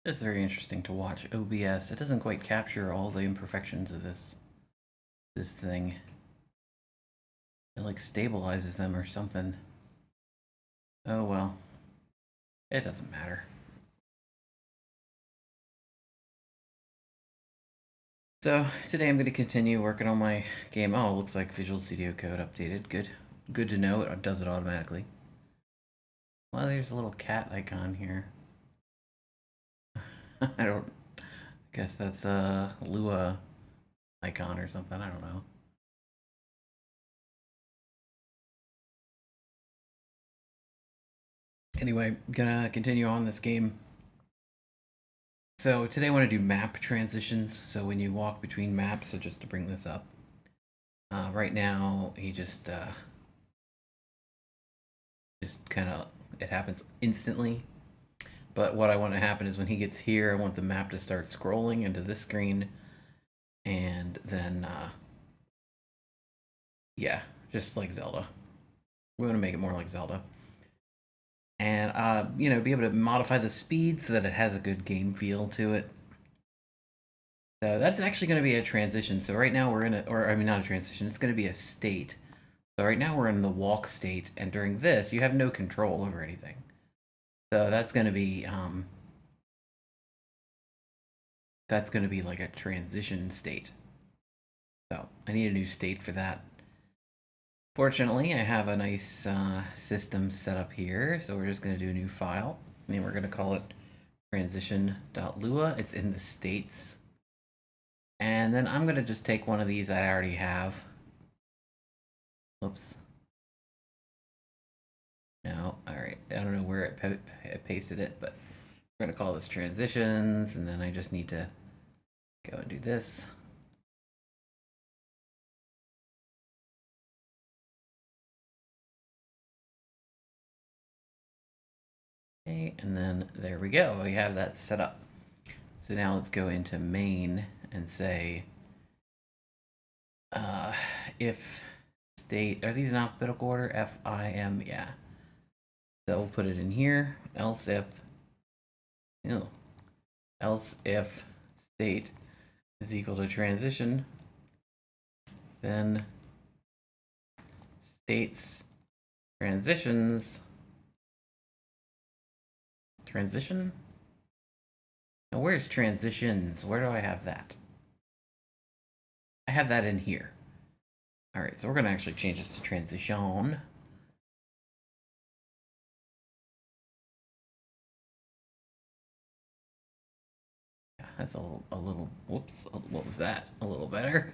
It's very interesting to watch OBS. It doesn't quite capture all the imperfections of this thing. It like stabilizes them or something. Oh well. It doesn't matter. So today I'm going to continue working on my game. Oh, it looks like Visual Studio Code updated. Good. Good to know. It does it automatically. Well, there's a little cat icon here. I don't guess that's a Lua icon or something. I don't know. Anyway, gonna continue on this game. So today I want to do map transitions. So when you walk between maps, so just to bring this up, right now he just kind of, it happens instantly. But what I want to happen is when he gets here, I want the map to start scrolling into this screen, and then yeah, just like Zelda. We want to make it more like Zelda, and be able to modify the speed so that it has a good game feel to it. So that's actually going to be a transition. So right now we're in a, or I mean, not a transition. It's going to be a state. So right now we're in the walk state, and during this, you have no control over anything. So that's going to be like a transition state. So I need a new state for that. Fortunately, I have a nice system set up here. So we're just going to do a new file, and we're going to call it transition.lua. It's in the states. And then I'm going to just take one of these I already have. Whoops. No, all right. I don't know where it pasted it, but we're going to call this transitions, and then I just need to go and do this. Okay, and then there we go. We have that set up. So now let's go into main and say if state, are these in alphabetical order? FIM, yeah. So we'll put it in here. Else if, ew, else if state is equal to transition, then states transitions transition. Now where's transitions? Where do I have that? I have that in here. All right, so we're gonna actually change this to transition. That's a little, whoops, what was that? A little better.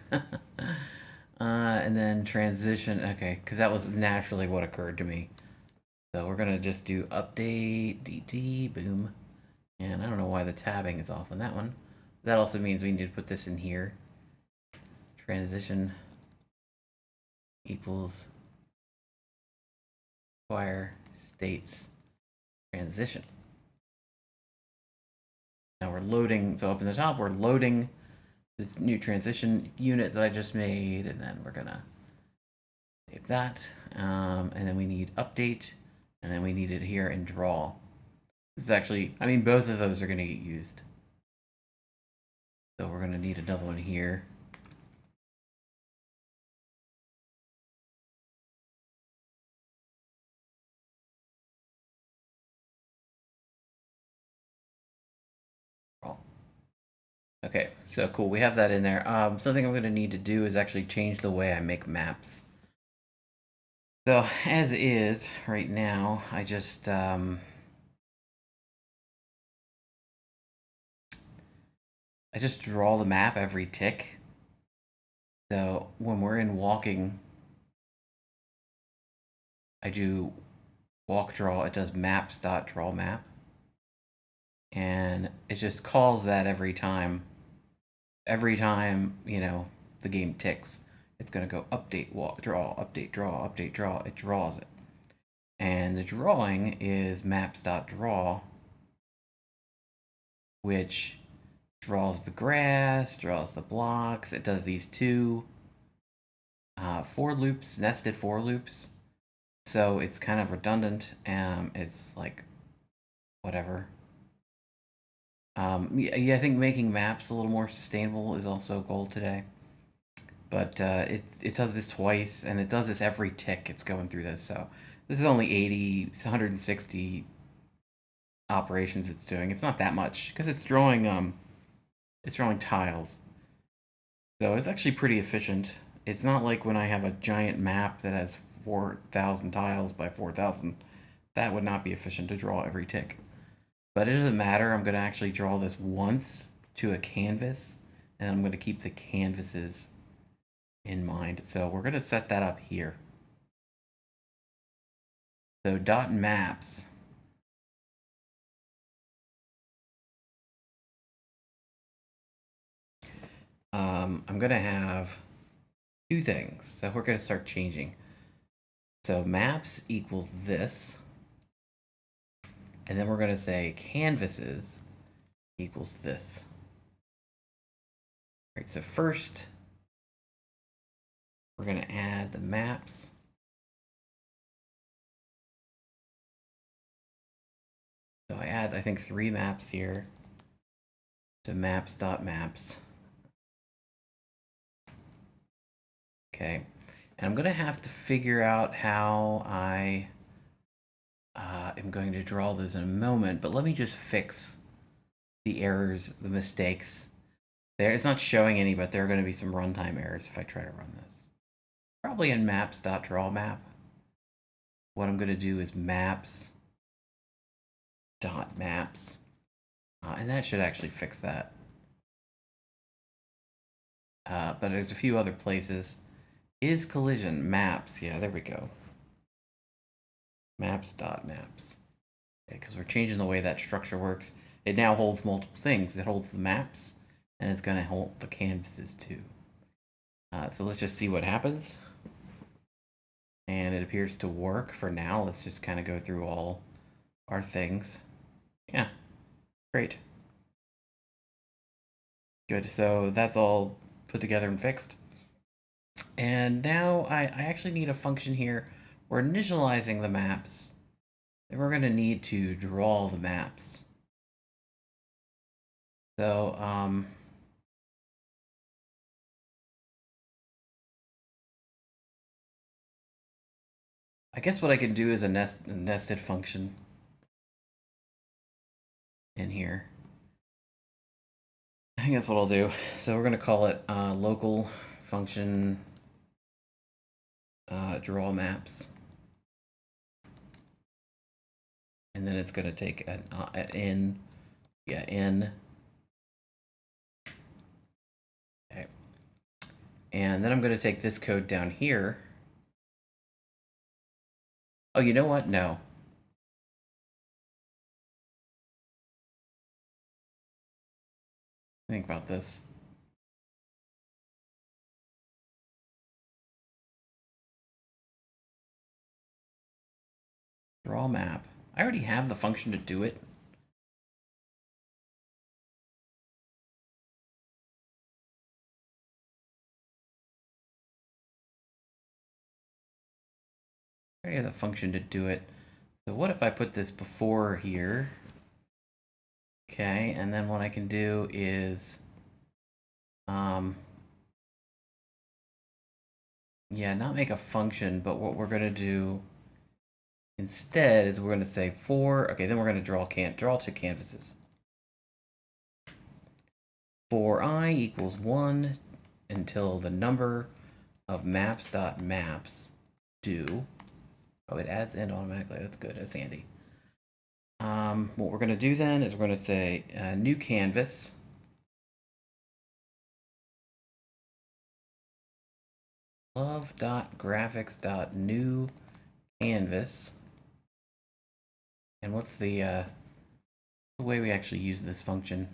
And then transition, okay, because that was naturally what occurred to me. So we're gonna just do update, DT, boom. And I don't know why the tabbing is off on that one. That also means we need to put this in here. Transition equals require states transition. Now we're loading, so up in the top, we're loading the new transition unit that I just made, and then we're gonna save that. And then we need update, and then we need it here in draw. This is actually, I mean, both of those are gonna get used. So we're gonna need another one here. Okay, so cool. We have that in there. Something I'm going to need to do is actually change the way I make maps. So as is right now, I just draw the map every tick. So when we're in walking, I do walk draw. It does maps.draw map, and it just calls that every time. Every time the game ticks, it's going to go update walk draw, update draw, update draw. It draws it. And the drawing is maps.draw, which draws the grass, draws the blocks. It does these two for loops, nested for loops. So it's kind of redundant. It's like whatever. Yeah, I think making maps a little more sustainable is also a goal today. But it does this twice, and it does this every tick it's going through this. So this is only 80, 160 operations it's doing. It's not that much because it's drawing tiles. So it's actually pretty efficient. It's not like when I have a giant map that has 4,000 tiles by 4,000. That would not be efficient to draw every tick. But it doesn't matter. I'm going to actually draw this once to a canvas, and I'm going to keep the canvases in mind. So we're going to set that up here. So dot maps. I'm going to have two things. So we're going to start changing. So maps equals this. And then we're going to say canvases equals this. All right, so first, we're going to add the maps. So I add, I think, 3 maps here to maps.maps. Okay, and I'm going to have to figure out how I am going to draw those in a moment, but let me just fix the errors, the mistakes. There, it's not showing any, but there are going to be some runtime errors if I try to run this. Probably in maps.drawMap. What I'm going to do is maps.maps. And that should actually fix that. But there's a few other places. Is collision maps? Yeah, there we go. Maps.maps. Because we're changing the way that structure works. It now holds multiple things. It holds the maps, and it's going to hold the canvases too. So let's just see what happens. And it appears to work for now. Let's just kind of go through all our things. Yeah, great. Good, so that's all put together and fixed. And now I actually need a function here. We're initializing the maps, and we're going to need to draw the maps. So, I guess what I can do is a nested function in here. I think that's what I'll do. So we're going to call it local function draw maps. And then it's going to take an in. Okay. And then I'm going to take this code down here. Oh, you know what? No. Think about this. Draw map. I already have the function to do it. I already have the function to do it. So what if I put this before here? Okay, and then what I can do is, yeah, not make a function, but what we're gonna do instead is we're gonna say for, okay, then we're gonna draw two canvases. For I equals 1 until the number of maps.maps do. Oh, it adds in automatically. That's good. That's handy. What we're going to do then is we're going to say new canvas. Love.graphics.new canvas. And what's the way we actually use this function?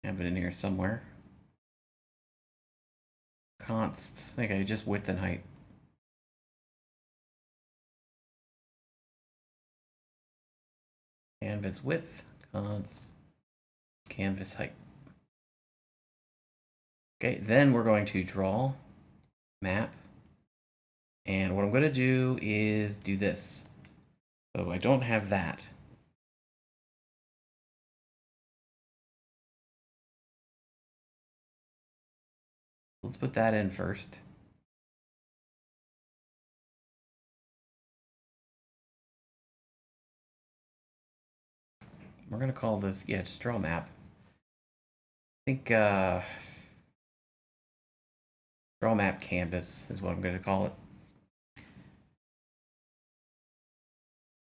I have it in here somewhere. Const. Okay, just width and height. Canvas width, const, canvas height. Okay, then we're going to draw map. And what I'm going to do is do this. So I don't have that. Let's put that in first. We're gonna call this, yeah, just draw map. I think draw map canvas is what I'm gonna call it.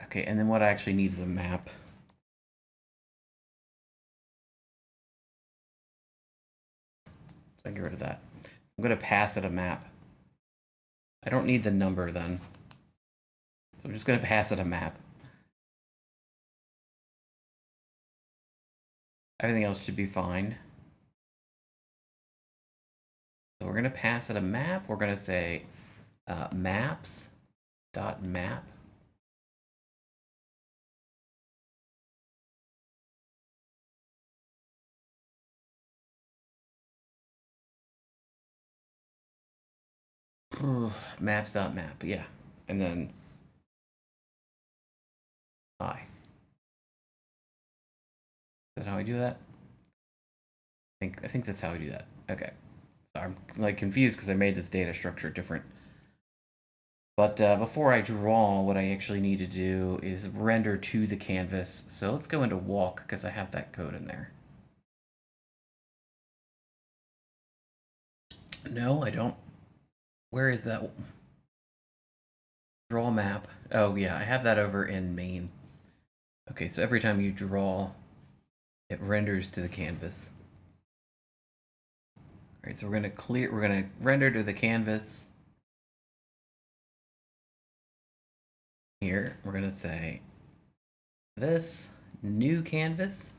Okay, and then what I actually need is a map. So I get rid of that. I'm gonna pass it a map. I don't need the number then. So I'm just gonna pass it a map. Everything else should be fine. So we're gonna pass it a map. We're gonna say maps.map. Maps.map, yeah. And then I. Is that how I do that? I think that's how I do that. Okay. So I'm like confused because I made this data structure different. But before I draw, what I actually need to do is render to the canvas. So let's go into walk because I have that code in there. No, I don't. Where is that? Draw map. Oh yeah, I have that over in main. Okay, so every time you draw, it renders to the canvas. All right, so we're gonna render to the canvas. Here, we're gonna say this new canvas,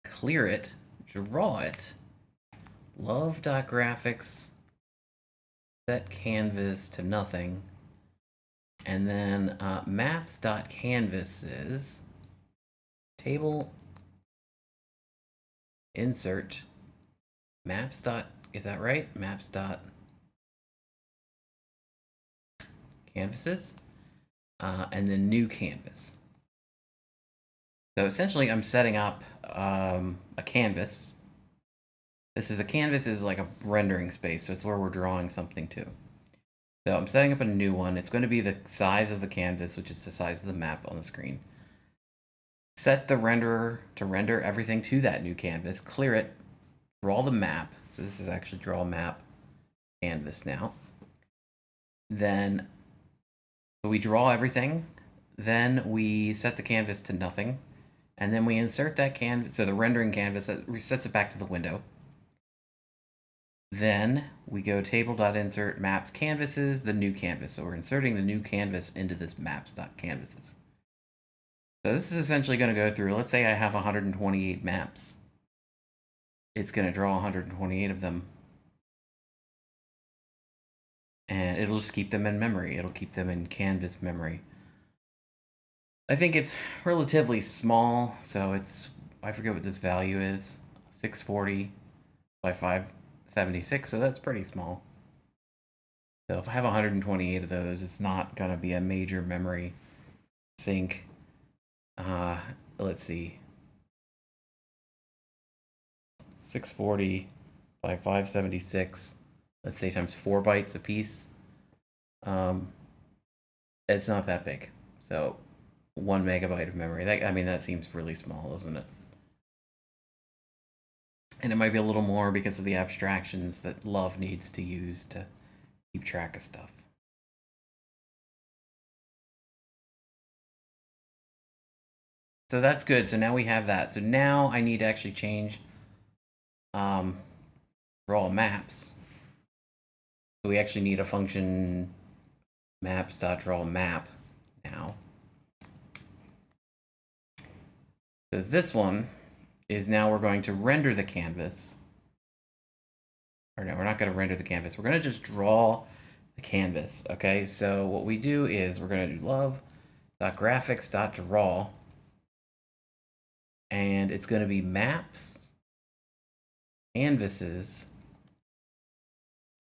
clear it, draw it, love.graphics, set canvas to nothing, and then maps.canvases, table, insert, maps. Is that right? Maps. Canvases, and then new canvas. So essentially I'm setting up a canvas. This is a canvas is like a rendering space, so it's where we're drawing something to. So I'm setting up a new one. It's going to be the size of the canvas, which is the size of the map on the screen. Set the renderer to render everything to that new canvas. Clear it. Draw the map. So this is actually draw map canvas now. Then so we draw everything. Then we set the canvas to nothing. And then we insert that canvas, so the rendering canvas that resets it back to the window. Then we go table.insert maps canvases, the new canvas. So we're inserting the new canvas into this maps.canvases. So this is essentially going to go through, let's say I have 128 maps. It's going to draw 128 of them. And it'll just keep them in memory. It'll keep them in canvas memory. I think it's relatively small, so it's, I forget what this value is, 640 by 576, so that's pretty small. So if I have 128 of those, it's not going to be a major memory sink. Let's see. 640 by 576, let's say times 4 bytes a piece. It's not that big. So 1 megabyte of memory. I mean, that seems really small, doesn't it? And it might be a little more because of the abstractions that Love needs to use to keep track of stuff. So that's good. So now we have that. So now I need to actually change draw maps. So we actually need a function maps.drawMap now. So this one is now we're going to render the canvas. Or no, we're not going to render the canvas. We're going to just draw the canvas. Okay, so what we do is we're going to do love.graphics.draw. And it's going to be maps, canvases,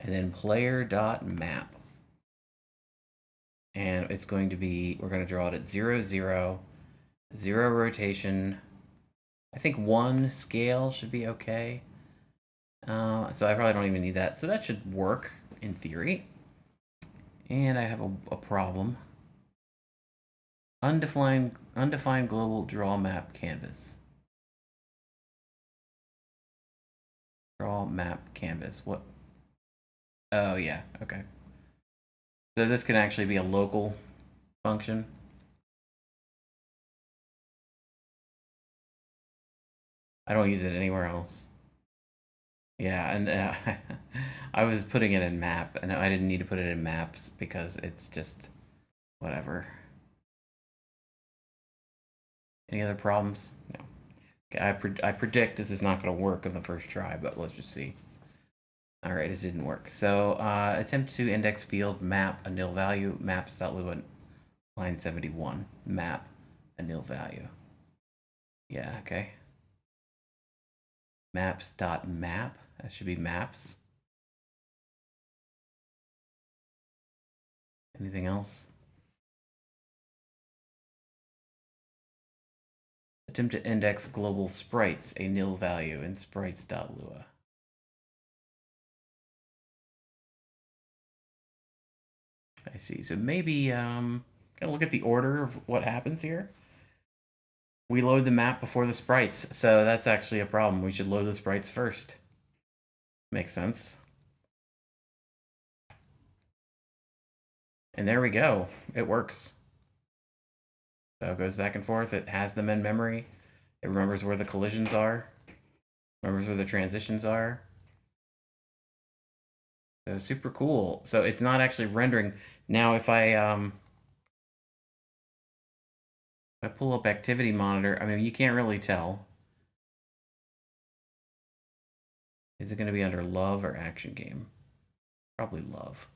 and then player.map. And it's going to be, we're going to draw it at 0, 0, 0 rotation. I think 1 scale should be okay. So I probably don't even need that. So that should work in theory. And I have a problem. Undefined global draw map canvas. Draw map canvas. What? Oh, yeah. Okay. So this can actually be a local function. I don't use it anywhere else. Yeah, and I was putting it in map, and I didn't need to put it in maps because it's just whatever. Any other problems? No. Okay, I predict this is not going to work on the first try, but let's just see. All right, it didn't work. So attempt to index field map a nil value maps.lua line 71 map a nil value. Yeah, okay. Maps.map. That should be maps. Anything else? Attempt to index global sprites a nil value in sprites.lua. I see. So maybe gotta look at the order of what happens here. We load the map before the sprites, so that's actually a problem. We should load the sprites first. Makes sense. And there we go. It works. So it goes back and forth. It has them in memory. It remembers where the collisions are. Remembers where the transitions are. So super cool. So it's not actually rendering. Now if I pull up activity monitor, I mean you can't really tell. Is it going to be under love or action game? Probably love.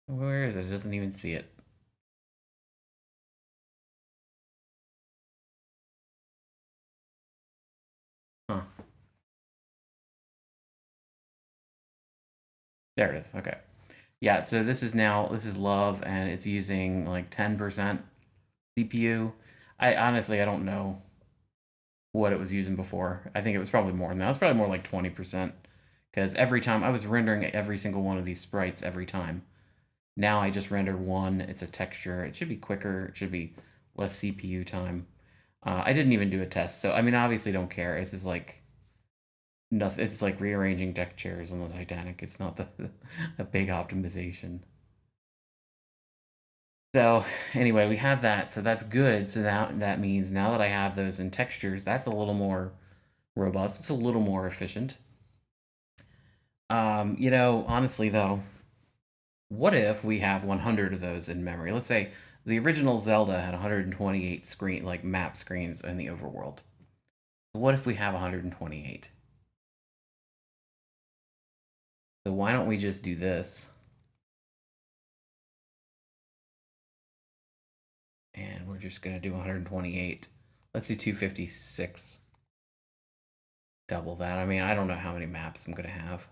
Where is it? It doesn't even see it. Huh. There it is. Okay. Yeah, so this is love and it's using like 10% CPU. I honestly I don't know what it was using before. I think it was probably more than that. It was probably more like 20% because every time I was rendering every single one of these sprites every time. Now I just render one. It's a texture. It should be quicker. It should be less CPU time. I didn't even do a test, so I mean, obviously, don't care. It's just like nothing. It's like rearranging deck chairs on the Titanic. It's not a big optimization. So anyway, we have that. So that's good. So now that means now that I have those in textures, that's a little more robust. It's a little more efficient. Honestly though, what if we have 100 of those in memory? Let's say the original Zelda had 128 map screens in the overworld. So what if we have 128? So why don't we just do this? And we're just going to do 128. Let's do 256. Double that. I mean, I don't know how many maps I'm going to have.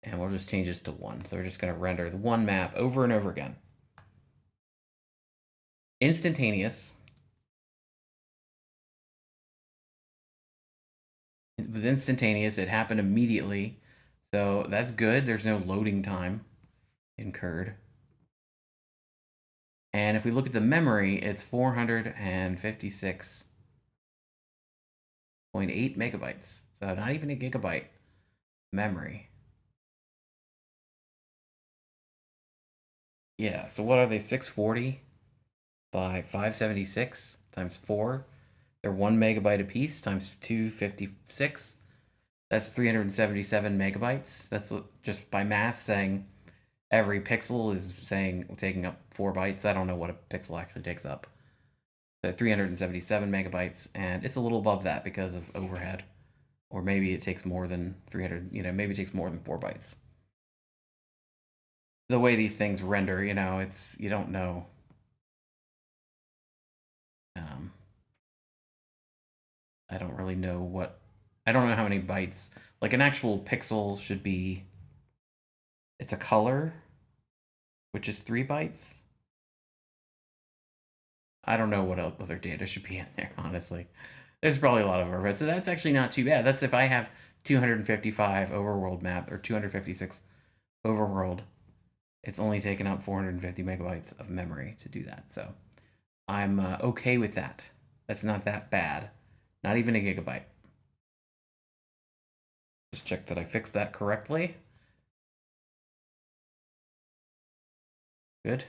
And we'll just change this to 1. So we're just going to render the one map over and over again. Instantaneous. It was instantaneous. It happened immediately. So that's good. There's no loading time incurred. And if we look at the memory, it's 456.8 megabytes. So not even a gigabyte memory. Yeah, so what are they? 640 by 576 times 4. They're 1 megabyte apiece times 256. That's 377 megabytes. That's what, just by math, saying every pixel is taking up 4 bytes. I don't know what a pixel actually takes up. So 377 megabytes, and it's a little above that because of overhead. Or maybe it takes more than 300, maybe it takes more than 4 bytes. The way these things render, it's, you don't know. I don't really know I don't know how many bytes. Like an actual pixel should be, it's a color, which is 3 bytes. I don't know what other data should be in there, honestly. There's probably a lot of overhead, so that's actually not too bad. That's if I have 255 overworld map or 256 overworld. It's only taken up 450 megabytes of memory to do that, so I'm okay with that. That's not that bad. Not even a gigabyte. Just check that I fixed that correctly. Good.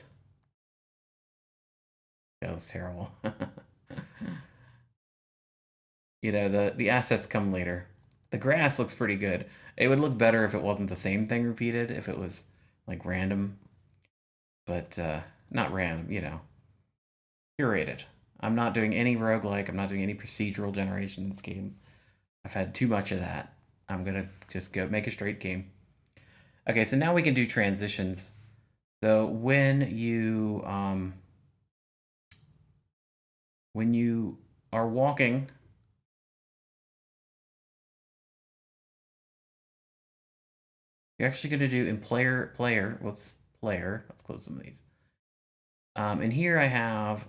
That was terrible. You know, the assets come later. The grass looks pretty good. It would look better if it wasn't the same thing repeated, if it was like random, but not random, you know, curated. I'm not doing any roguelike, I'm not doing any procedural generation in this game. I've had too much of that. I'm gonna just go make a straight game. Okay, so now we can do transitions. So when you are walking, you're actually going to do in player, let's close some of these. And here I have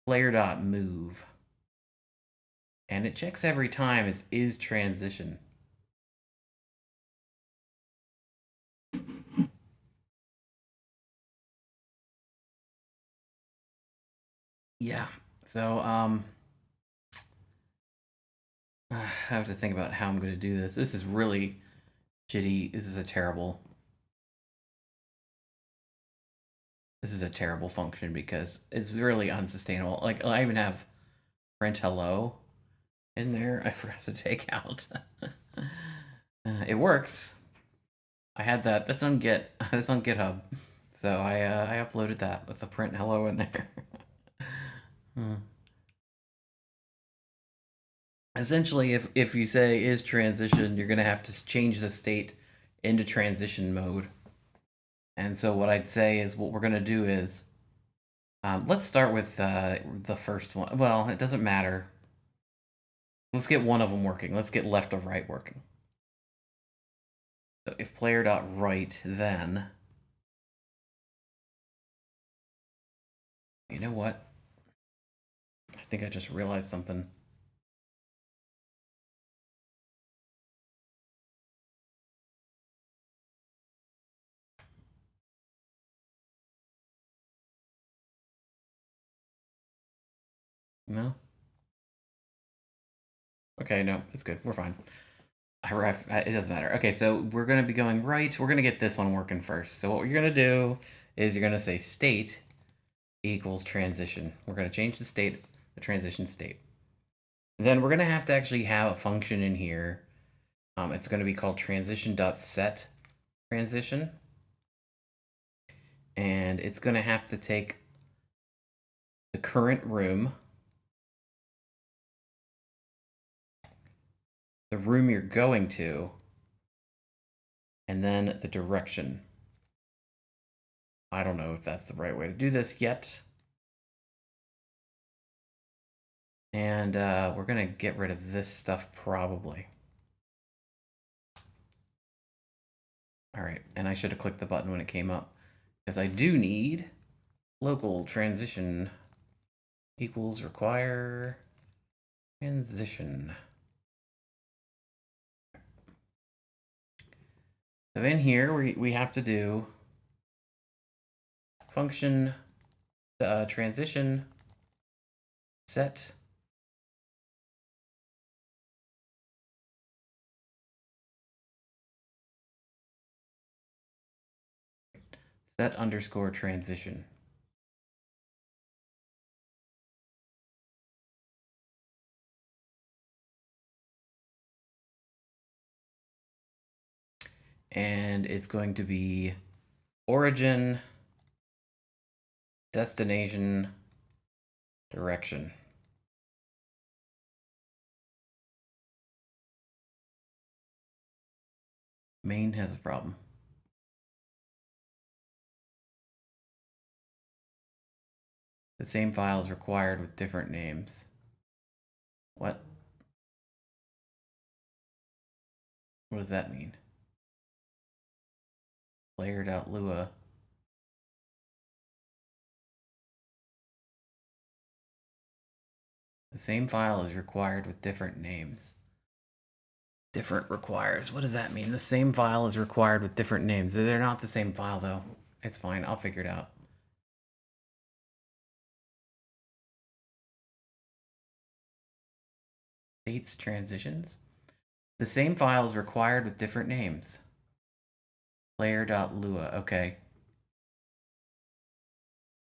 player.move. And it checks every time as is transition. Yeah, so I have to think about how I'm going to do this. This is really shitty. This is a terrible function because it's really unsustainable. Like I even have print hello in there. I forgot to take out. It works. I had that. That's on That's on GitHub. So I uploaded that with the print hello in there. Essentially, if you say is transition, you're gonna have to change the state into transition mode. And so what I'd say is what we're gonna do is let's start with the first one. Well, it doesn't matter. Let's get one of them working. Let's get left or right working. So if player.right, then you know what? I think I just realized something. No? Okay, no, it's good. We're fine. It doesn't matter. Okay, so we're going to be going right. We're going to get this one working first. So what you're going to do is you're going to say state equals transition. We're going to change the state, the transition state. Then we're going to have to actually have a function in here. It's going to be called transition.set transition. And it's going to have to take the current room, the room you're going to, and then the direction. I don't know if that's the right way to do this yet. And we're going to get rid of this stuff probably. All right, and I should have clicked the button when it came up because I do need local transition equals require transition. So in here, we have to do function transition set underscore transition. And it's going to be origin, destination, direction. Main has a problem. The same file is required with different names. What? What does that mean? Player.lua. The same file is required with different names. Different requires. What does that mean? The same file is required with different names. They're not the same file, though. It's fine. I'll figure it out. States transitions. The same file is required with different names. Player.lua. Okay.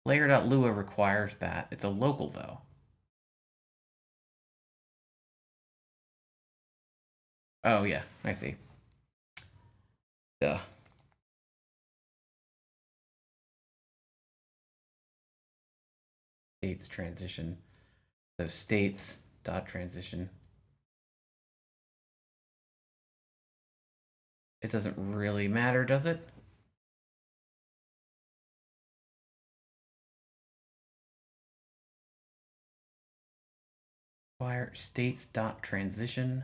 Player.lua requires that. It's a local, though. Oh, yeah. I see. Duh. States transition. So states dot transition. It doesn't really matter, does it? Require states dot transition.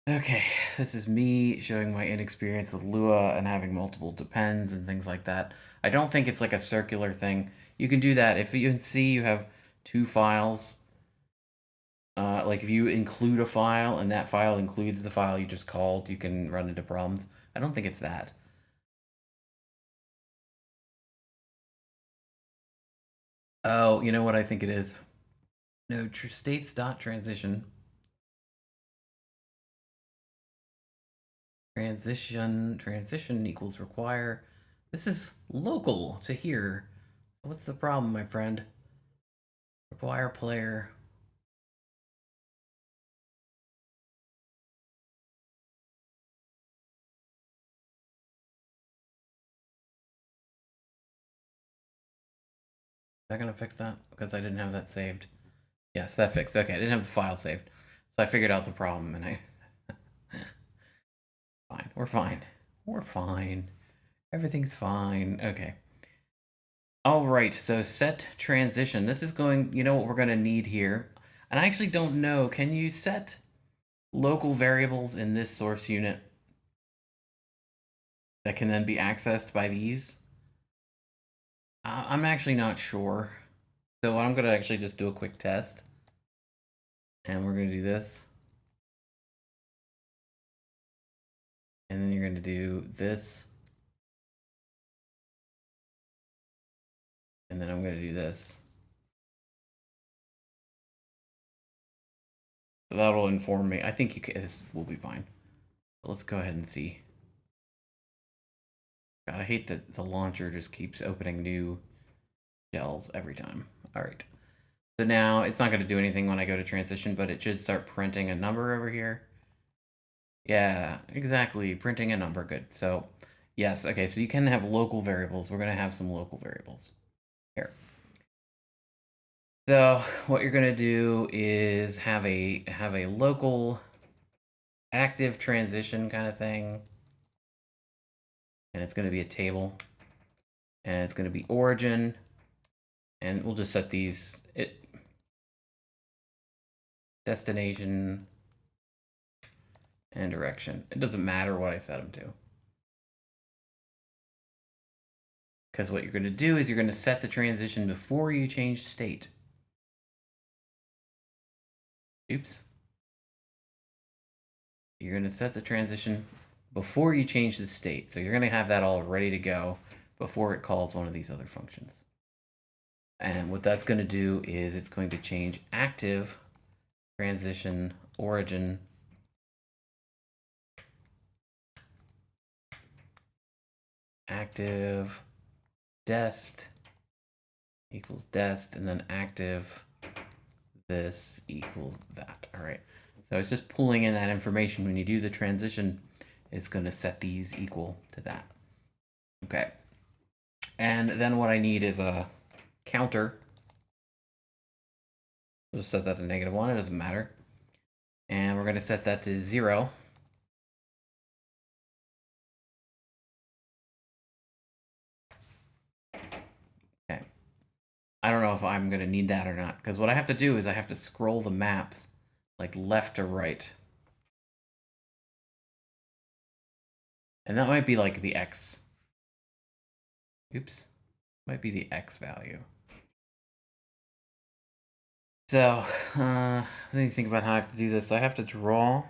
Okay, this is me showing my inexperience with Lua and having multiple depends and things like that. I don't think it's like a circular thing. You can do that. If you can see you have two files, like if you include a file and that file includes the file you just called, you can run into problems. I don't think it's that. Oh, you know what I think it is? No, states dot transition. Transition equals require. This is local to here. What's the problem, my friend? Require player. Is that gonna fix that? Because I didn't have that saved. Yes, that fixed. Okay, I didn't have the file saved. So I figured out the problem and I... Fine, we're fine. We're fine. Everything's fine. Okay. All right, so set transition. This is going, you know what we're gonna need here. And I actually don't know, can you set local variables in this source unit that can then be accessed by these? I'm actually not sure. So I'm gonna actually just do a quick test. And we're gonna do this. And then you're gonna do this. And then I'm gonna do this. So that'll inform me. I think this will be fine. But let's go ahead and see. God, I hate that the launcher just keeps opening new shells every time. All right. So now it's not going to do anything when I go to transition, but it should start printing a number over here. Yeah, exactly. Printing a number. Good. So yes. Okay. So you can have local variables. We're going to have some local variables here. So what you're going to do is have a local active transition kind of thing. And it's going to be a table. And it's going to be origin. And we'll just set these destination and direction. It doesn't matter what I set them to. Because what you're going to do is you're going to set the transition before you change state. Oops. You're going to set the transition before you change the state. So you're going to have that all ready to go before it calls one of these other functions. And what that's going to do is it's going to change active transition origin active dest equals dest, and then active this equals that. All right. So it's just pulling in that information. When you do the transition, it's going to set these equal to that. Okay. And then what I need is a counter. Just set that to -1. It doesn't matter. And we're going to set that to 0. Okay. I don't know if I'm going to need that or not, because what I have to do is I have to scroll the maps like left to right. And that might be like the X. Oops. Might be the X value. So, let me think about how I have to do this. So I have to draw.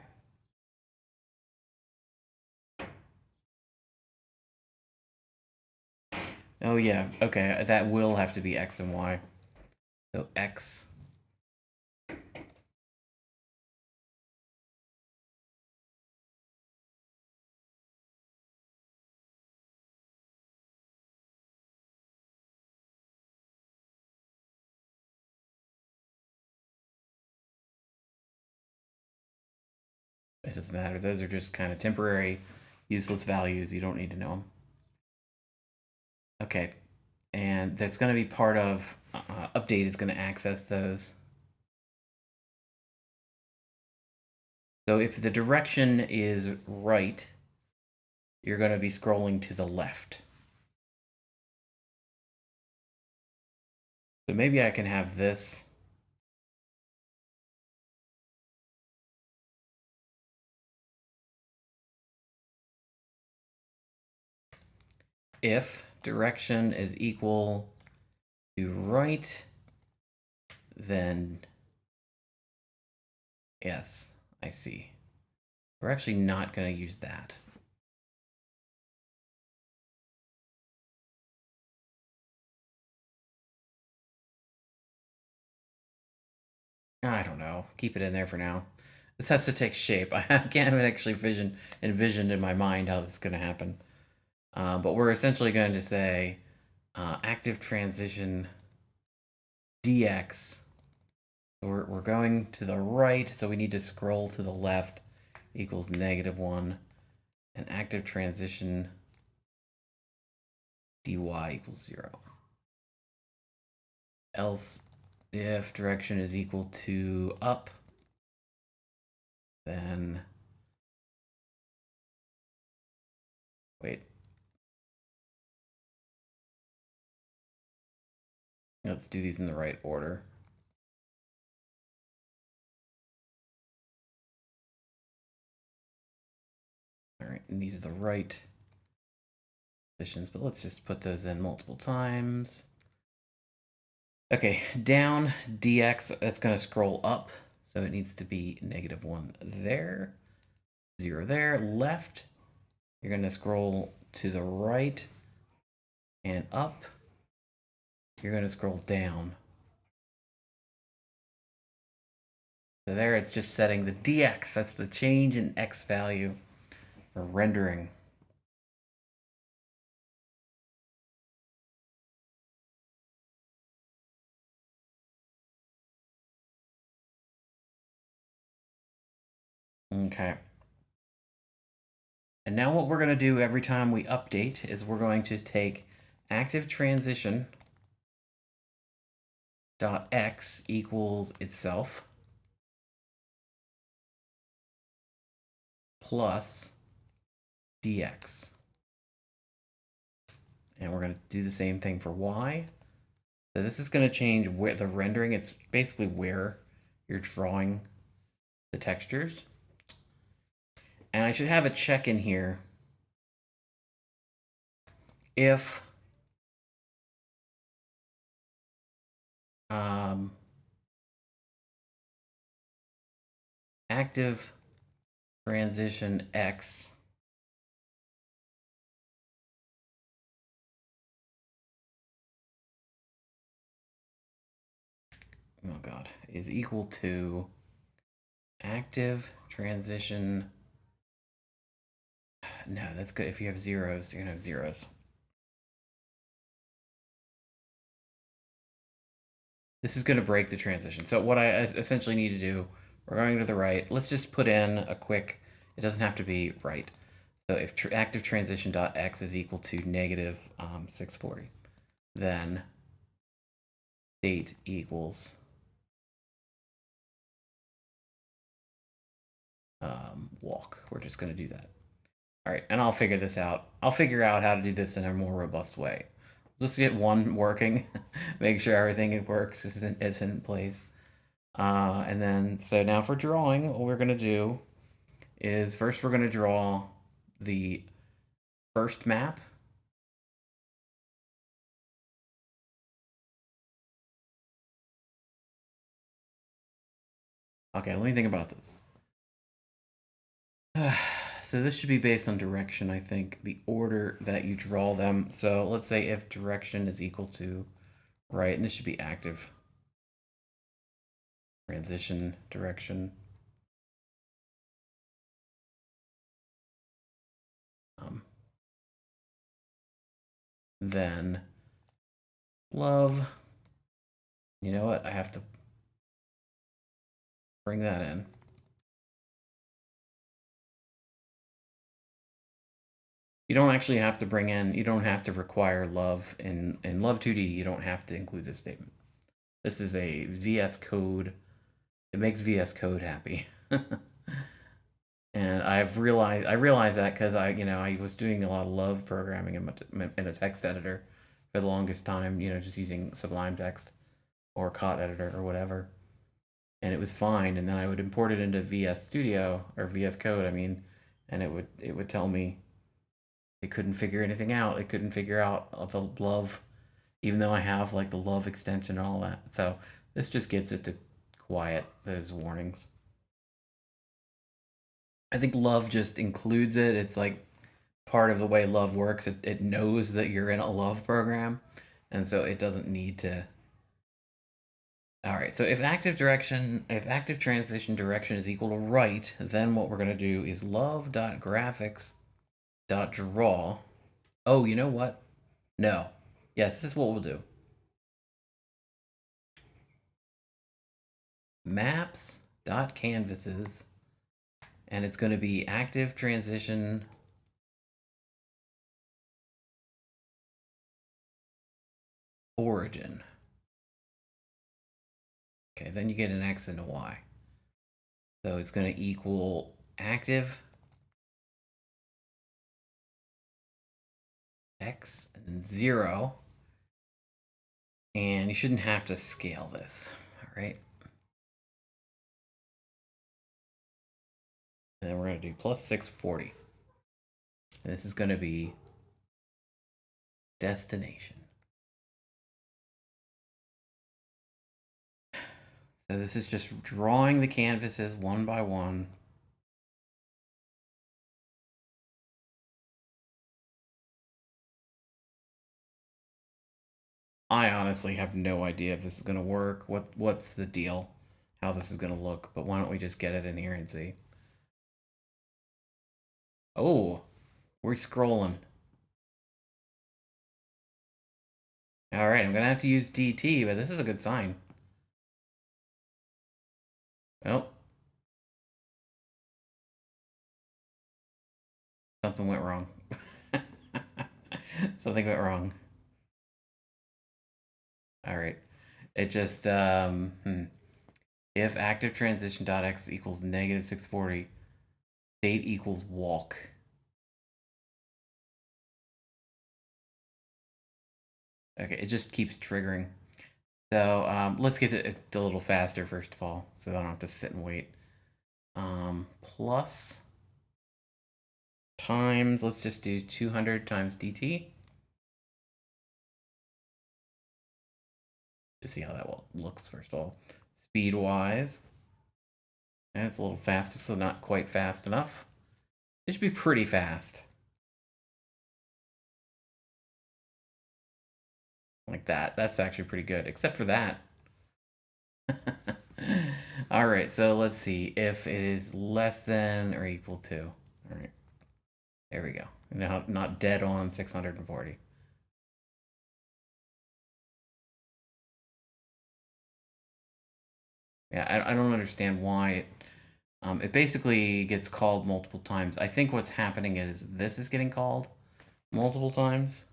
Oh yeah, okay, that will have to be X and Y. So X. It doesn't matter. Those are just kind of temporary, useless values. You don't need to know them. Okay, and that's going to be part of update is going to access those. So if the direction is right, you're going to be scrolling to the left. So maybe I can have this. If direction is equal to right, then yes, I see. We're actually not going to use that. I don't know. Keep it in there for now. This has to take shape. I can't actually envision in my mind how this is going to happen. But we're essentially going to say active transition dx. So we're going to the right, so we need to scroll to the left equals -1. And active transition dy equals 0. Else, if direction is equal to up, then wait. Let's do these in the right order. All right, and these are the right positions, but let's just put those in multiple times. Okay, down dx, that's going to scroll up, so it needs to be -1 there, 0 there. Left, you're going to scroll to the right, and up, you're going to scroll down. So there it's just setting the dx, that's the change in x value for rendering. Okay. And now what we're going to do every time we update is we're going to take active transition dot x equals itself plus dx. And we're going to do the same thing for y. So this is going to change where the rendering, it's basically where you're drawing the textures. And I should have a check in here if active transition x oh god, is equal to active transition. No, that's good. If you have zeros, you're gonna have zeros. This is gonna break the transition. So what I essentially need to do, we're going to the right. Let's just put in a quick, it doesn't have to be right. So if active transition dot x is equal to negative 640, then state equals walk. We're just going to do that. All right, and I'll figure this out. I'll figure out how to do this in a more robust way. Just get one working, make sure everything works is in place. And then, so now for drawing, what we're going to do is first we're going to draw the first map. Okay, let me think about this. So this should be based on direction, I think, the order that you draw them. So let's say if direction is equal to right, and this should be active. Transition, direction. Then love. You know what? I have to bring that in. You don't actually have to bring in, you don't have to require love. In Love2d, you don't have to include this statement. This is a VS Code. It makes VS Code happy. And I realized that because I was doing a lot of love programming in a text editor for the longest time, just using Sublime Text or Cot Editor or whatever. And it was fine. And then I would import it into VS Studio or VS Code, I mean, and it would tell me it couldn't figure anything out. It couldn't figure out the love, even though I have like the love extension and all that. So this just gets it to quiet those warnings. I think love just includes it. It's like part of the way love works. It knows that you're in a love program, and so it doesn't need to. All right, so if active transition direction is equal to right, then what we're going to do is love.graphics.draw. Oh, you know what? No. Yes, this is what we'll do. Maps.canvases, and it's going to be active transition origin. Okay, then you get an X and a Y. So it's going to equal active X and then 0. And you shouldn't have to scale this, all right? And then we're going to do plus 640. And this is going to be destination. So this is just drawing the canvases one by one. I honestly have no idea if this is going to work. What's the deal? How this is going to look. But why don't we just get it in here and see? Oh, we're scrolling. All right, I'm going to have to use DT, but this is a good sign. Oh. Something went wrong. Something went wrong. All right. It just, if active transition dot x equals negative 640, state equals walk. Okay, it just keeps triggering. So let's get it a little faster first of all, so I don't have to sit and wait. Plus times, let's just do 200 times dt. To see how that looks first of all. Speed wise, and it's a little faster, so not quite fast enough. It should be pretty fast. Like that. That's actually pretty good, except for that. All right, so let's see if it is less than or equal to. All right, there we go. Now, not dead on 640. Yeah, I don't understand why it basically gets called multiple times. I think what's happening is this is getting called multiple times.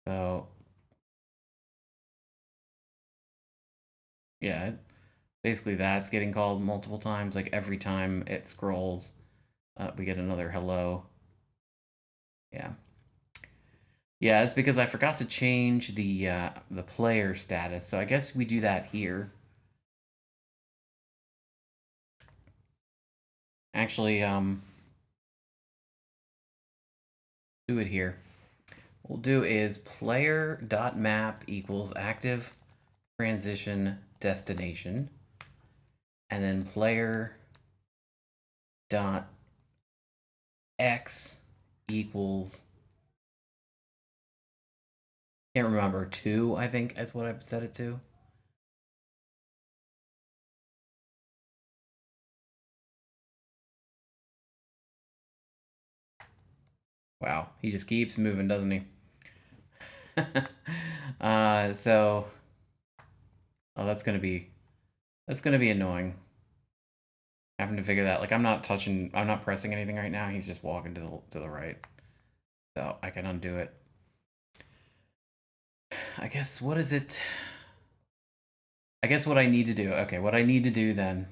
So yeah, basically that's getting called multiple times. Like every time it scrolls, we get another hello. Yeah. Yeah, it's because I forgot to change the player status. So I guess we do that here. Actually, do it here. What we'll do is player.map equals active transition destination, and then player dot x equals, can't remember, 2, I think is what I've set it to. Wow, he just keeps moving, doesn't he? So, oh, that's gonna be annoying. Having to figure that. Like, I'm not pressing anything right now. He's just walking to the right, so I can undo it. I guess, what is it? I guess what I need to do. Okay, what I need to do then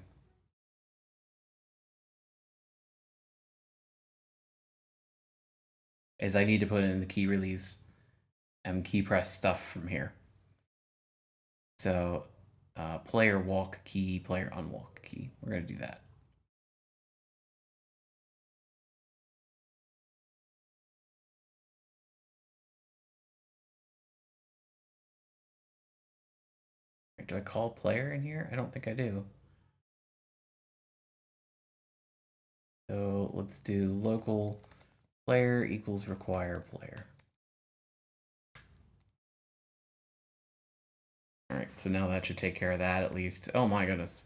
is I need to put in the key release and key press stuff from here. So, player walk key, player unwalk key. We're gonna do that. Do I call player in here? I don't think I do. So let's do local player equals require player. All right, so now that should take care of that at least. Oh my goodness.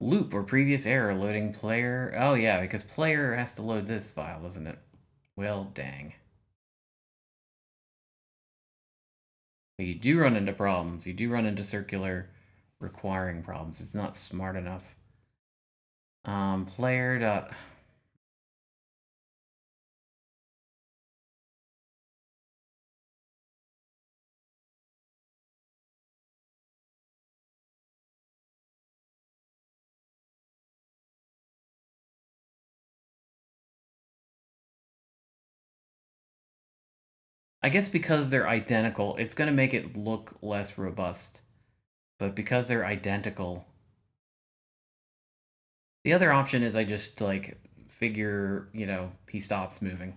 Loop or previous error loading player. Oh yeah, because player has to load this file, doesn't it? Well, dang. But you do run into problems. You do run into circular requiring problems. It's not smart enough. Player dot. I guess because they're identical, it's going to make it look less robust. But because they're identical, the other option is I just, like, figure, he stops moving.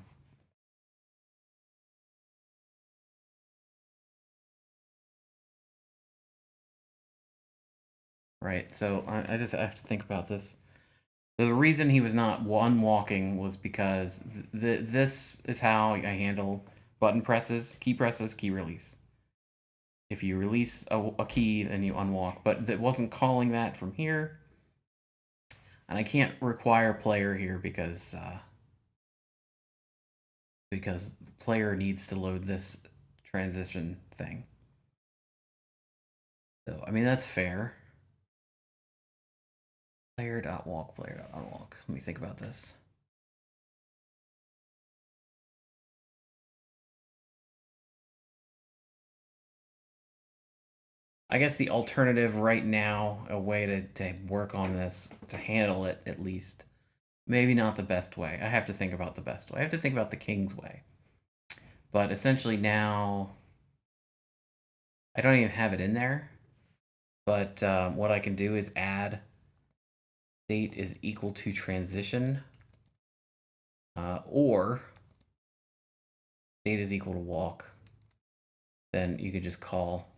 Right, so I just have to think about this. The reason he was not walking was because this is how I handle button presses, key release. If you release a key, then you unwalk, but it wasn't calling that from here. And I can't require player here because player needs to load this transition thing. So, I mean, that's fair. Player.walk, player.unwalk. Let me think about this. I guess the alternative right now, a way to work on this, to handle it at least, maybe not the best way. I have to think about the best way. I have to think about the king's way. But essentially now, I don't even have it in there. But what I can do is add state is equal to transition, or state is equal to walk. Then you could just call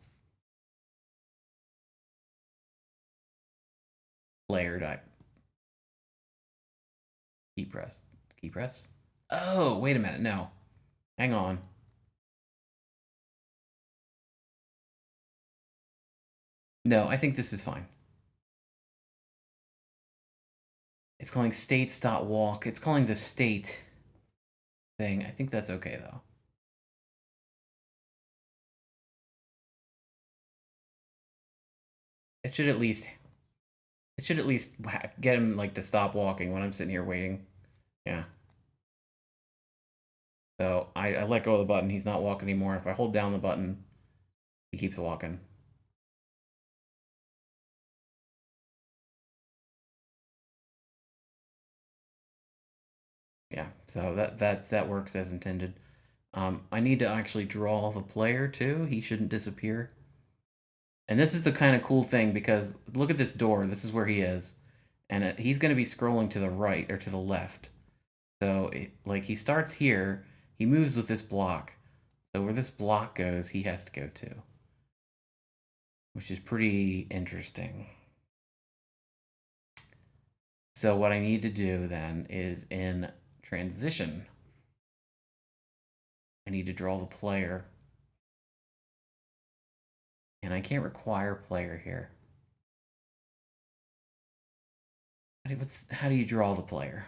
player dot key press. Oh, wait a minute. No, hang on. No, I think this is fine. It's calling states.walk. It's calling the state thing. I think that's okay, though. It should at least get him, like, to stop walking when I'm sitting here waiting. Yeah. So I let go of the button. He's not walking anymore. If I hold down the button, he keeps walking. Yeah, so that works as intended. I need to actually draw the player too. He shouldn't disappear. And this is the kind of cool thing because look at this door. This is where he is, and he's going to be scrolling to the right or to the left. So like he starts here. he moves with this block. So where this block goes, he has to go to. Which is pretty interesting. So what I need to do then is in transition, I need to draw the player. And I can't require player here. How do you draw the player?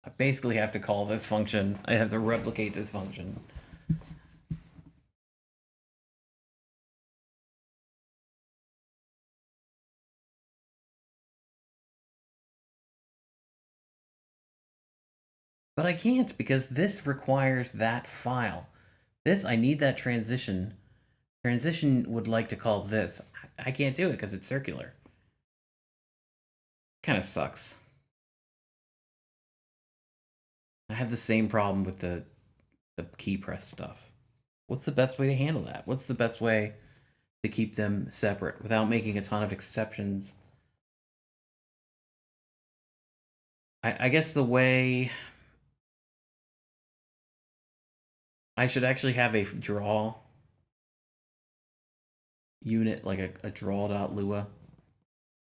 I basically have to call this function. I have to replicate this function. But I can't because this requires that file. This, I need that transition. Transition would like to call this. I can't do it because it's circular. Kind of sucks. I have the same problem with the key press stuff. What's the best way to handle that? What's the best way to keep them separate without making a ton of exceptions? I guess the way I should actually have a draw unit, like a draw.lua,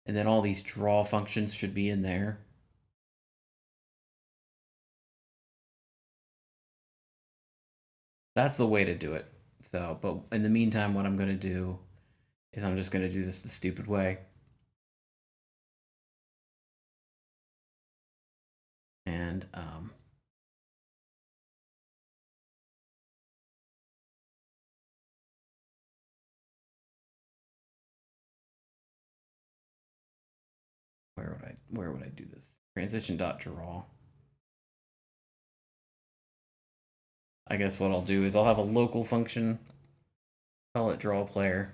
and then all these draw functions should be in there. That's the way to do it. So, but in the meantime, what I'm going to do is I'm just going to do this the stupid way. And where would I do this? Transition.draw. I guess what I'll do is I'll have a local function, call it draw player.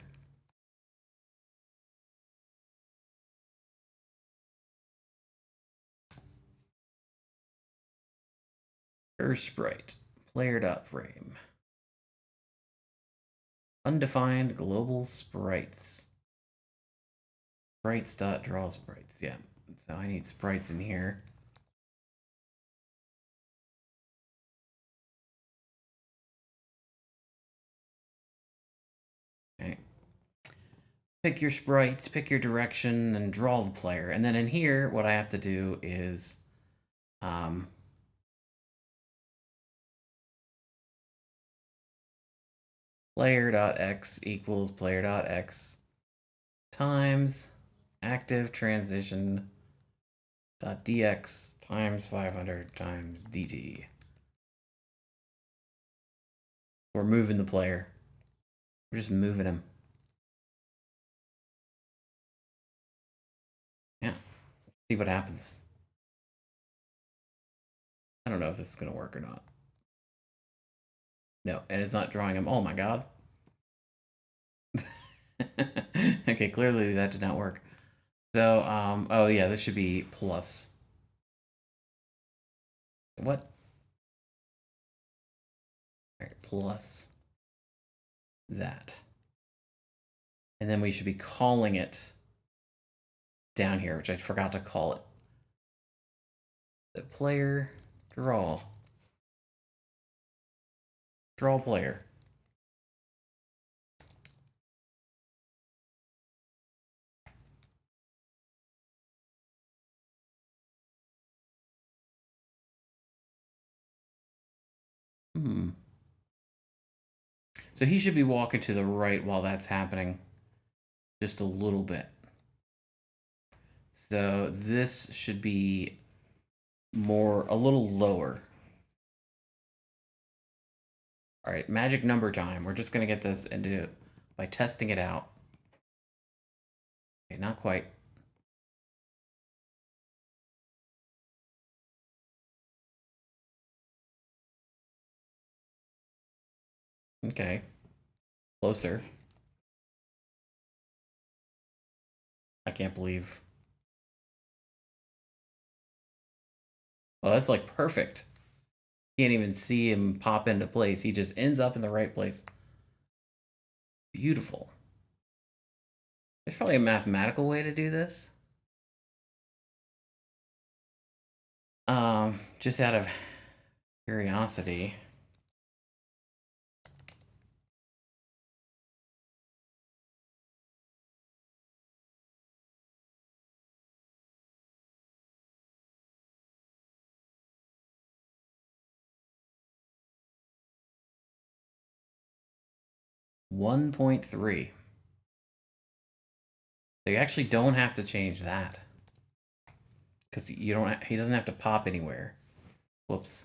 Sprite, player.frame. Undefined global sprites. Sprites.draw sprites, yeah. So I need sprites in here. Okay. Pick your sprites, pick your direction, and draw the player. And then in here, what I have to do is player.x equals player.x times active transition dx times 500 times dt. We're moving the player. We're just moving him. Yeah. See what happens. I don't know if this is going to work or not. No, and it's not drawing him. Oh my god. Okay, clearly that did not work. So, oh yeah, this should be plus. What? All right, plus that. And then we should be calling it down here, which I forgot to call it. The player draw. Draw player. So he should be walking to the right while that's happening. Just a little bit. So this should be a little lower. All right, magic number time. We're just going to get this into by testing it out. Okay, not quite. Okay. Closer. I can't believe. Well, that's like perfect. Can't even see him pop into place. He just ends up in the right place. Beautiful. There's probably a mathematical way to do this. Just out of curiosity. $1.3. So you actually don't have to change that. Because you don't. He doesn't have to pop anywhere. Whoops.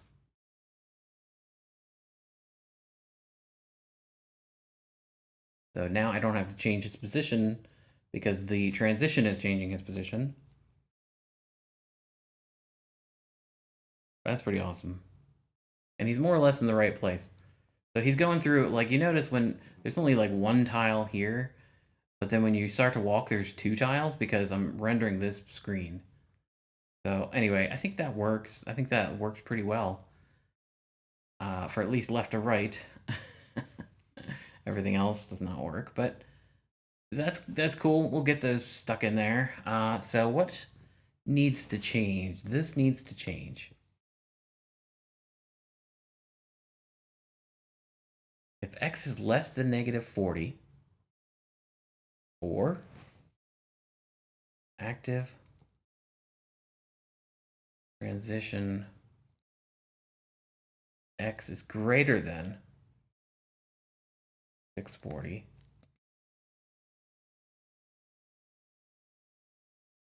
So now I don't have to change his position because the transition is changing his position. That's pretty awesome. And he's more or less in the right place. So he's going through, like, you notice when there's only like one tile here, but then when you start to walk, there's two tiles because I'm rendering this screen. So anyway, I think that works. I think that works pretty well. For at least left to right. Everything else does not work, but that's cool. We'll get those stuck in there. So what needs to change? This needs to change. If x is less than -40, or active transition x is greater than 640,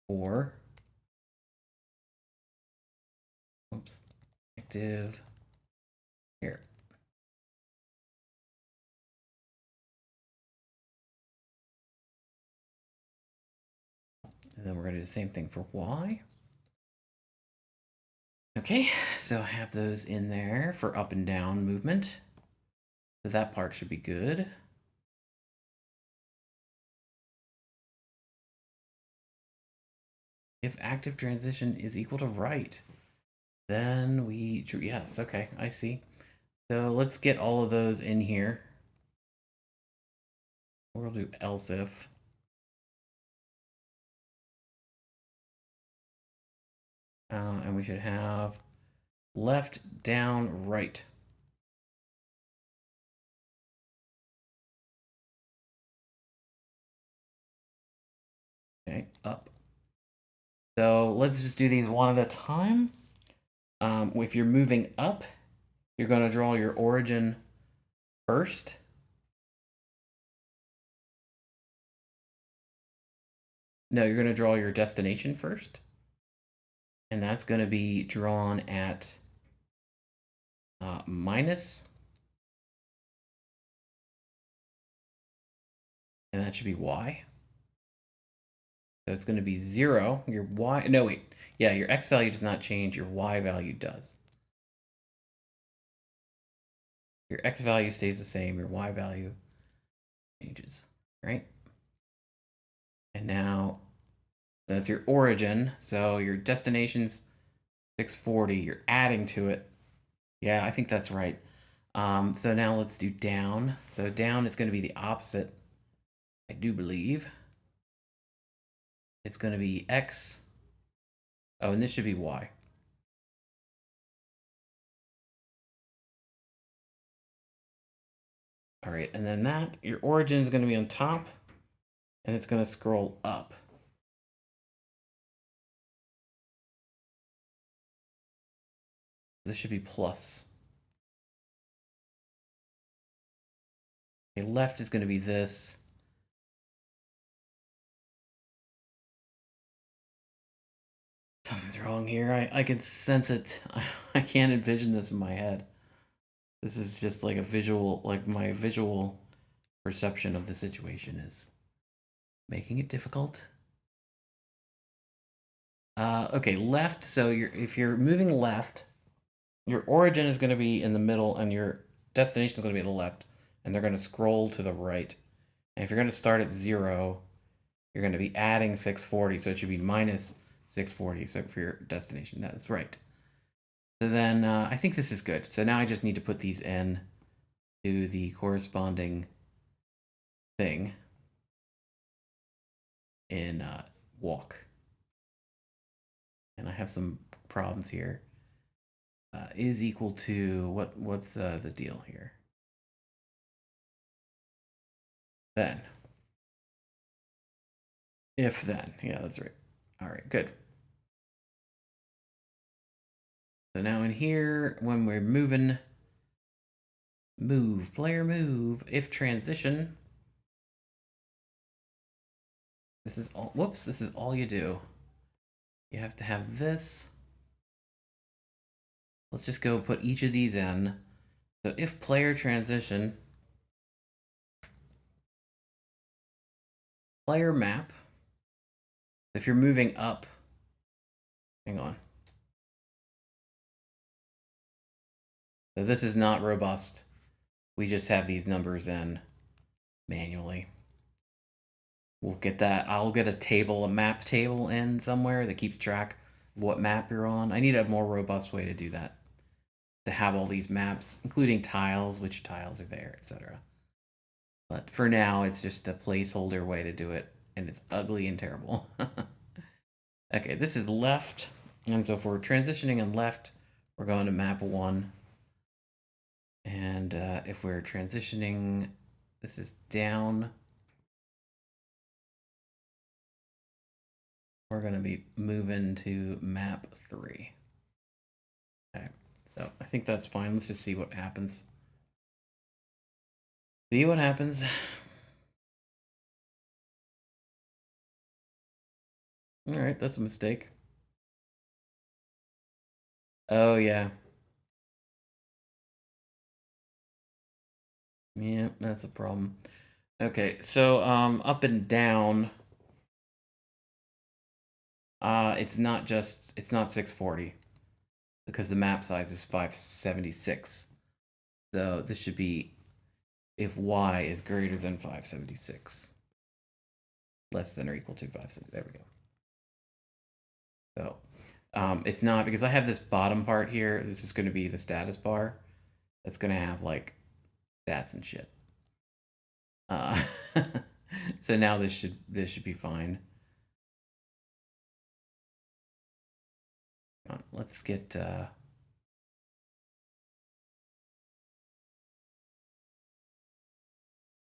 or oops, active here. And then we're going to do the same thing for y. Okay, so I have those in there for up and down movement. So that part should be good. If active transition is equal to right, then we, yes, okay, I see. So let's get all of those in here. We'll do else if. And we should have left, down, right. Okay, up. So let's just do these one at a time. If you're moving up, you're going to draw your origin first. No, you're going to draw your destination first. And that's going to be drawn at minus. And that should be y. So it's going to be 0. Your y, no wait, yeah, your x value does not change, your y value does. Your x value stays the same, your y value changes, right? And now that's your origin, so your destination's 640, you're adding to it. Yeah, I think that's right. So now let's do down. So down is going to be the opposite, I do believe. It's going to be x. Oh, and this should be y. All right, and then that, your origin is going to be on top, and it's going to scroll up. This should be plus. Okay, left is going to be this. Something's wrong here. I can sense it. I can't envision this in my head. This is just like a visual, like my visual perception of the situation is making it difficult. Okay, left. So if you're moving left, your origin is going to be in the middle and your destination is going to be at the left, and they're going to scroll to the right. And if you're going to start at 0, you're going to be adding 640, so it should be minus 640. So for your destination, that's right. So then I think this is good. So now I just need to put these in to the corresponding thing in walk. And I have some problems here. Is equal to what's the deal here? Then. If then. Yeah, that's right. All right, good. So now in here, when we're moving, move, player move, if transition. This is all, whoops, this is all you do. You have to have this. Let's just go put each of these in. So if player transition, player map, if you're moving up, hang on. So this is not robust. We just have these numbers in manually. We'll get that. I'll get a table, a map table in somewhere that keeps track of what map you're on. I need a more robust way to do that. To have all these maps, including tiles, which tiles are there, etc. But for now, it's just a placeholder way to do it, and it's ugly and terrible. Okay, this is left, and so if we're transitioning on left, we're going to map 1. And if we're transitioning, this is down. We're going to be moving to map 3. Okay, so I think that's fine. Let's just see what happens. See what happens. All right, that's a mistake. Oh, yeah. Yeah, that's a problem. Okay, so up and down, it's not 640 because the map size is 576. So this should be if y is greater than 576, less than or equal to 570. There we go. So it's not, because I have this bottom part here. This is going to be the status bar. That's going to have like stats and shit. So now this should be fine. Let's get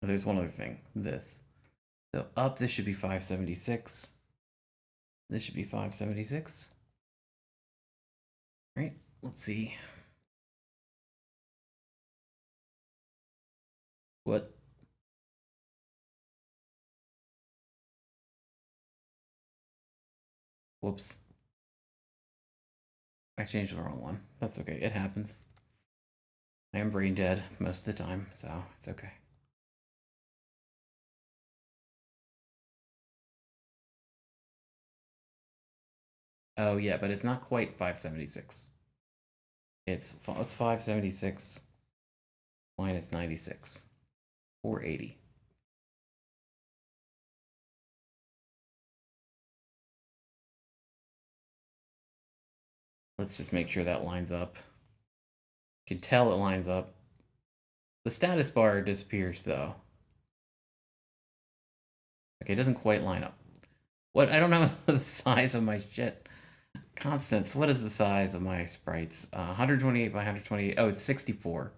there's one other thing. This. So up, this should be 576. This should be 576. Right? Let's see. What? Whoops. I changed the wrong one. That's okay. It happens. I am brain dead most of the time, so it's okay. Oh, yeah, but it's not quite 576. It's 576 minus 96. 480. Let's just make sure that lines up. You can tell it lines up. The status bar disappears, though. Okay, it doesn't quite line up. What? I don't know the size of my shit. Constants. What is the size of my sprites? 128 by 128. Oh, it's 64.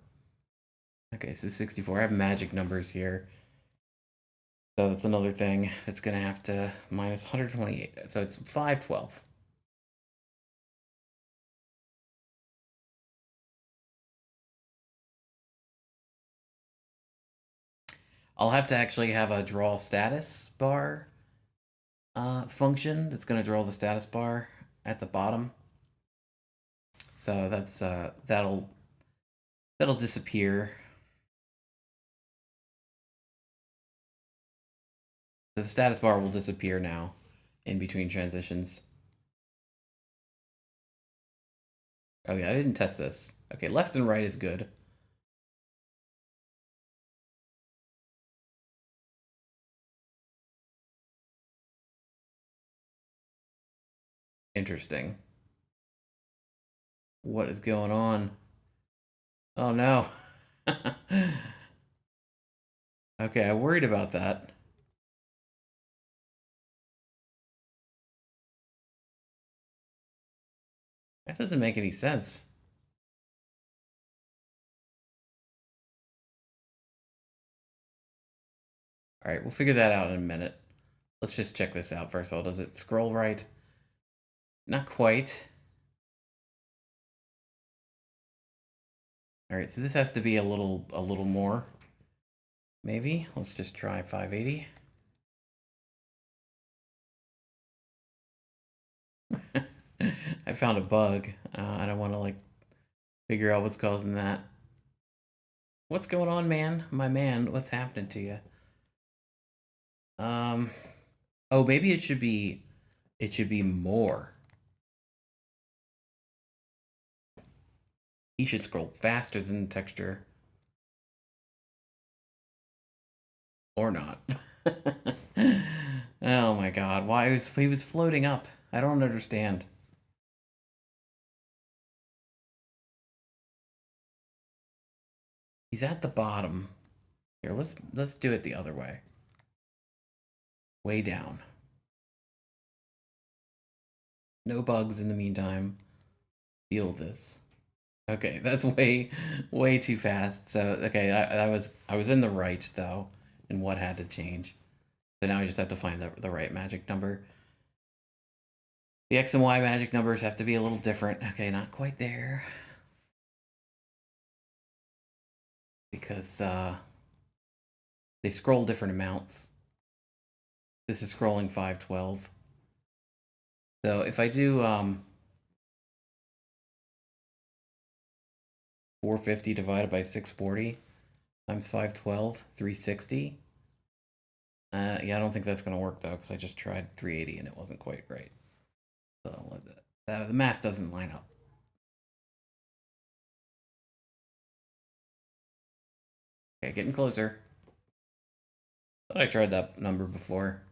Okay, so 64. I have magic numbers here. So that's another thing that's going to have to minus 128. So it's 512. I'll have to actually have a draw status bar function that's going to draw the status bar at the bottom. So that's that'll disappear. The status bar will disappear now in between transitions. Oh yeah, I didn't test this. Okay, left and right is good. Interesting. what is going on. Oh no. Okay, I worried about that. That doesn't make any sense. All right, we'll figure that out in a minute. Let's just check this out first of all. Does it scroll right? Not quite. All right, so this has to be a little more. Maybe. Let's just try 580. I found a bug. I don't want to like figure out what's causing that. What's going on, man? My man, what's happening to you? Oh, maybe it should be more. He should scroll faster than the texture. Or not. Oh my god, why he was floating up? I don't understand. He's at the bottom. Here, let's do it the other way. Way down. No bugs in the meantime. Feel this. Okay, that's way too fast. So okay, I was in the right though, in what had to change. So now I just have to find the right magic number. The X and Y magic numbers have to be a little different. Okay, not quite there. Because they scroll different amounts. This is scrolling 512. So if I do 450 divided by 640 times 512, 360. Yeah, I don't think that's going to work though, because I just tried 380 and it wasn't quite right. So the math doesn't line up. Okay, getting closer. Thought I tried that number before.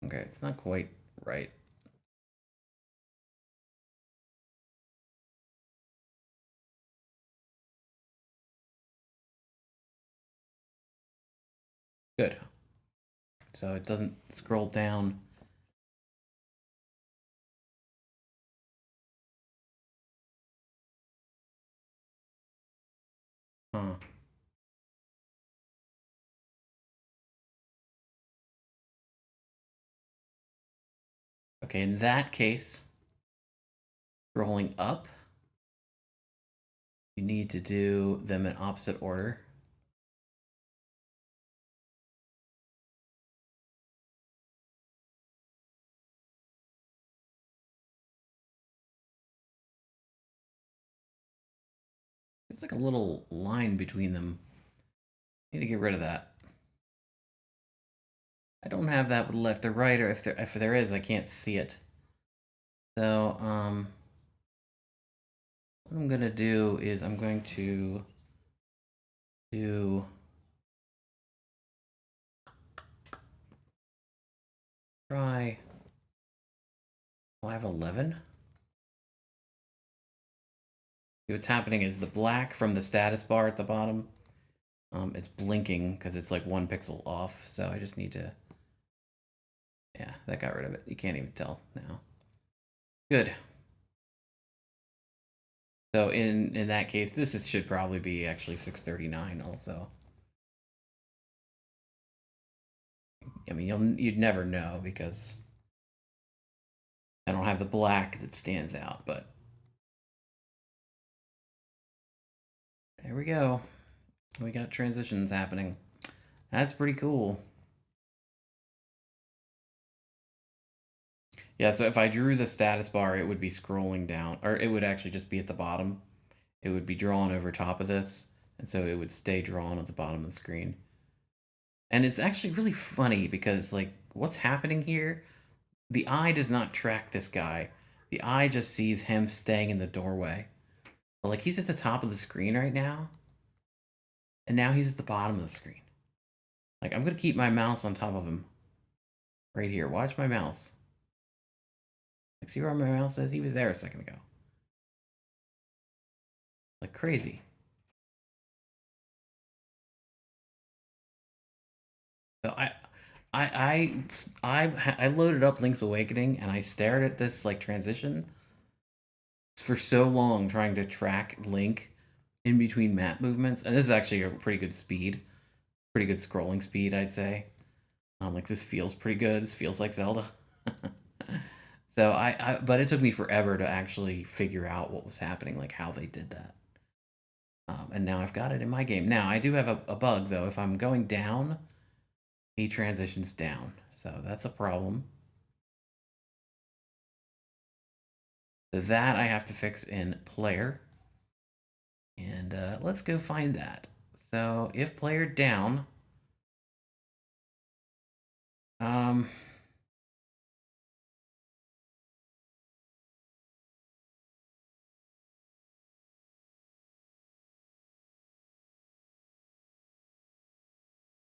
Okay, it's not quite right. Good. So it doesn't scroll down. Huh. Okay, in that case, scrolling up, you need to do them in opposite order. There's like a little line between them. I need to get rid of that. I don't have that with left or right, or if there is, I can't see it. So, what I'm gonna do is I'm going to do try 511. What's happening is the black from the status bar at the bottom, it's blinking because it's like 1 pixel off. So I just need to, yeah, that got rid of it. You can't even tell now. Good. So in that case, this should probably be actually 639 also. I mean, you'd never know because I don't have the black that stands out, but there we go. We got transitions happening. That's pretty cool. Yeah, so if I drew the status bar, it would be scrolling down, or it would actually just be at the bottom. It would be drawn over top of this, and so it would stay drawn at the bottom of the screen. And it's actually really funny because, like, what's happening here, the eye does not track this guy. The eye just sees him staying in the doorway. But, like, he's at the top of the screen right now, and now he's at the bottom of the screen. Like, I'm going to keep my mouse on top of him. Right here. Watch my mouse. Like, see where my mouse is? He was there a second ago. Like crazy. So I loaded up Link's Awakening and I stared at this like transition for so long trying to track Link in between map movements, and this is actually a pretty good speed, pretty good scrolling speed, I'd say. Like this feels pretty good. This feels like Zelda. So but it took me forever to actually figure out what was happening, like how they did that. And now I've got it in my game. Now I do have a bug though. If I'm going down, he transitions down, so that's a problem. So that I have to fix in player. And let's go find that. So if player down, um,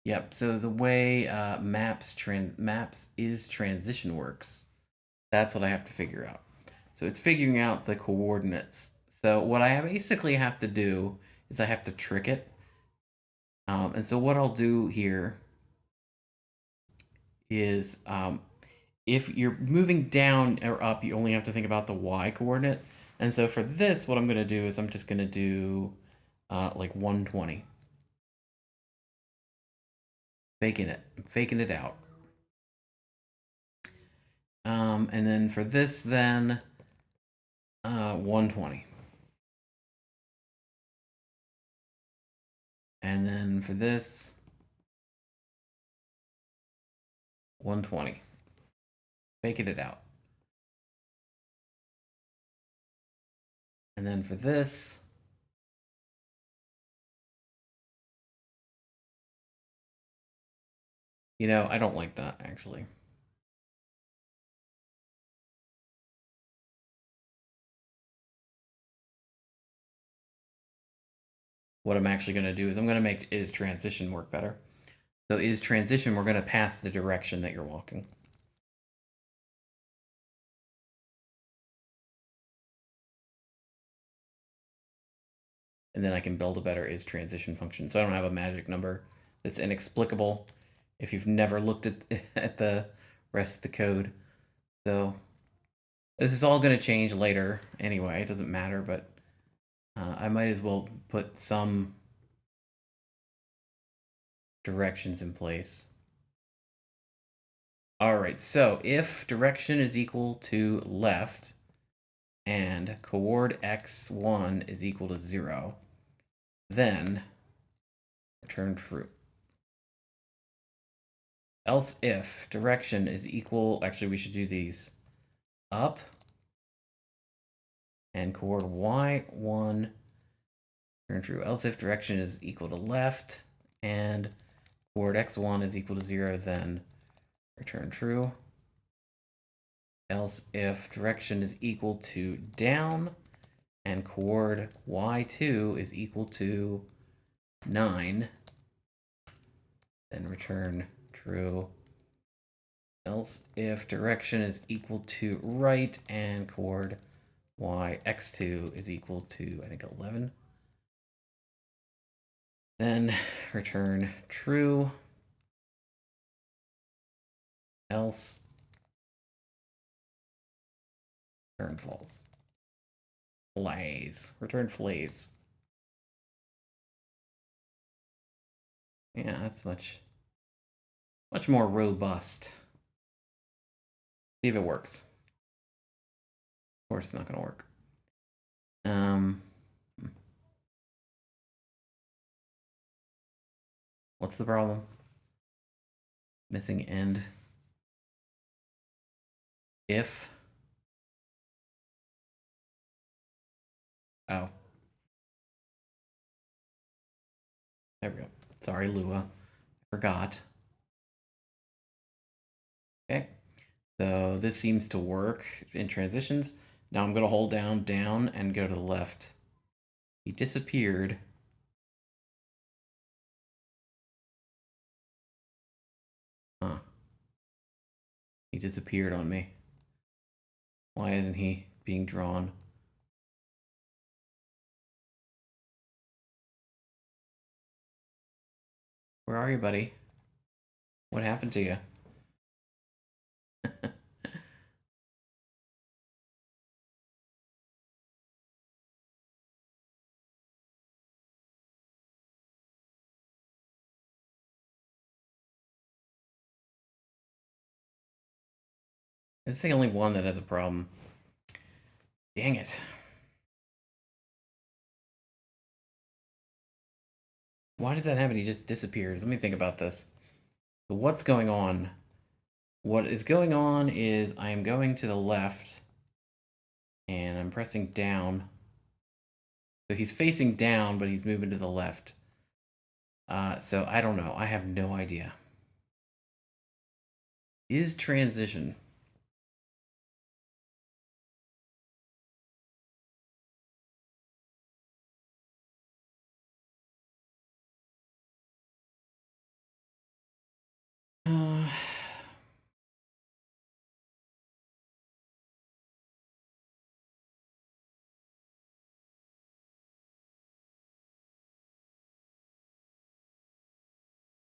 yep. So the way maps is transition works, that's what I have to figure out. So it's figuring out the coordinates. So what I basically have to do is I have to trick it. And so what I'll do here is if you're moving down or up, you only have to think about the y coordinate. And so for this, what I'm going to do is I'm just going to do like 120. Faking it out. And then for this, then 120. And then for this, 120. Faking it out. And then for this, you know, I don't like that actually. What I'm actually going to do is I'm going to make is transition work better. So is transition, we're going to pass the direction that you're walking. And then I can build a better is transition function. So I don't have a magic number that's inexplicable if you've never looked at the rest of the code. So this is all going to change later anyway. It doesn't matter, but I might as well put some directions in place. All right, so if direction is equal to left and coord x1 is equal to 0, then return true. Else if direction is equal, actually we should do these up and coord y1, return true. Else if direction is equal to left and coord x1 is equal to 0, then return true. Else if direction is equal to down and coord y2 is equal to 9, then return true. Else if direction is equal to right and coord x2 is equal to, I think, 11, then return true. Else return false. Flays. Return flays. Yeah, that's much more robust. See if it works. Of course, it's not going to work. What's the problem? Missing end. If. Oh. There we go. Sorry, Lua. I forgot. Okay. So this seems to work in transitions. Now I'm going to hold down, and go to the left. He disappeared. Huh. He disappeared on me. Why isn't he being drawn? Where are you, buddy? What happened to you? This is the only one that has a problem. Dang it. Why does that happen? He just disappears. Let me think about this. So what's going on? What is going on is I am going to the left and I'm pressing down. So he's facing down, but he's moving to the left. So I don't know. I have no idea. Is transition. Uh,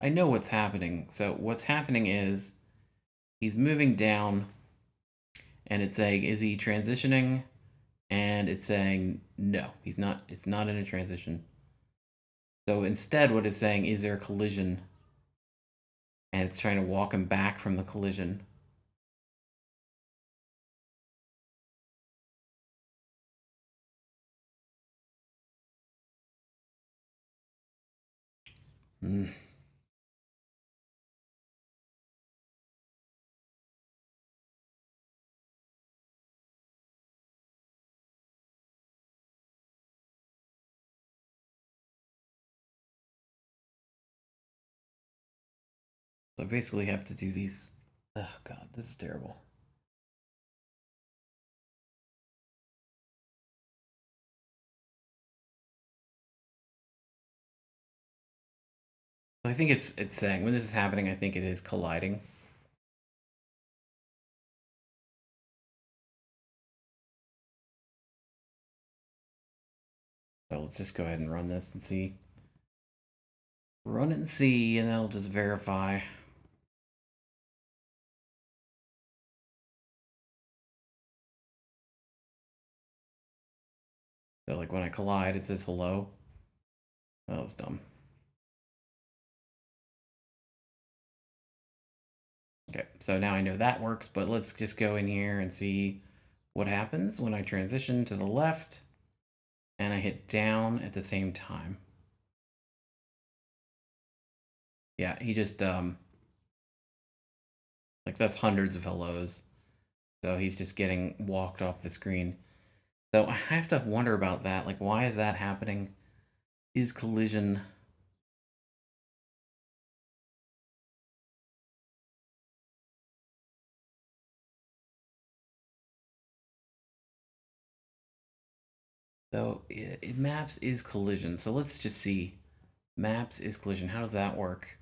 I know what's happening. So what's happening is he's moving down and it's saying, is he transitioning? And it's saying, no, he's not. It's not in a transition. So instead, what it's saying, is there a collision? And it's trying to walk him back from the collision. Hmm. So I basically have to do these. Oh, God, this is terrible. I think it's saying when this is happening, I think it is colliding. So let's just go ahead and run this and see. Run it and see, and that'll just verify. So like when I collide, it says hello. That was dumb. Okay, so now I know that works, but let's just go in here and see what happens when I transition to the left and I hit down at the same time. Yeah, he just, like that's hundreds of hellos. So he's just getting walked off the screen. So I have to wonder about that. Like, why is that happening? Is collision... So it maps is collision. So let's just see. Maps is collision. How does that work?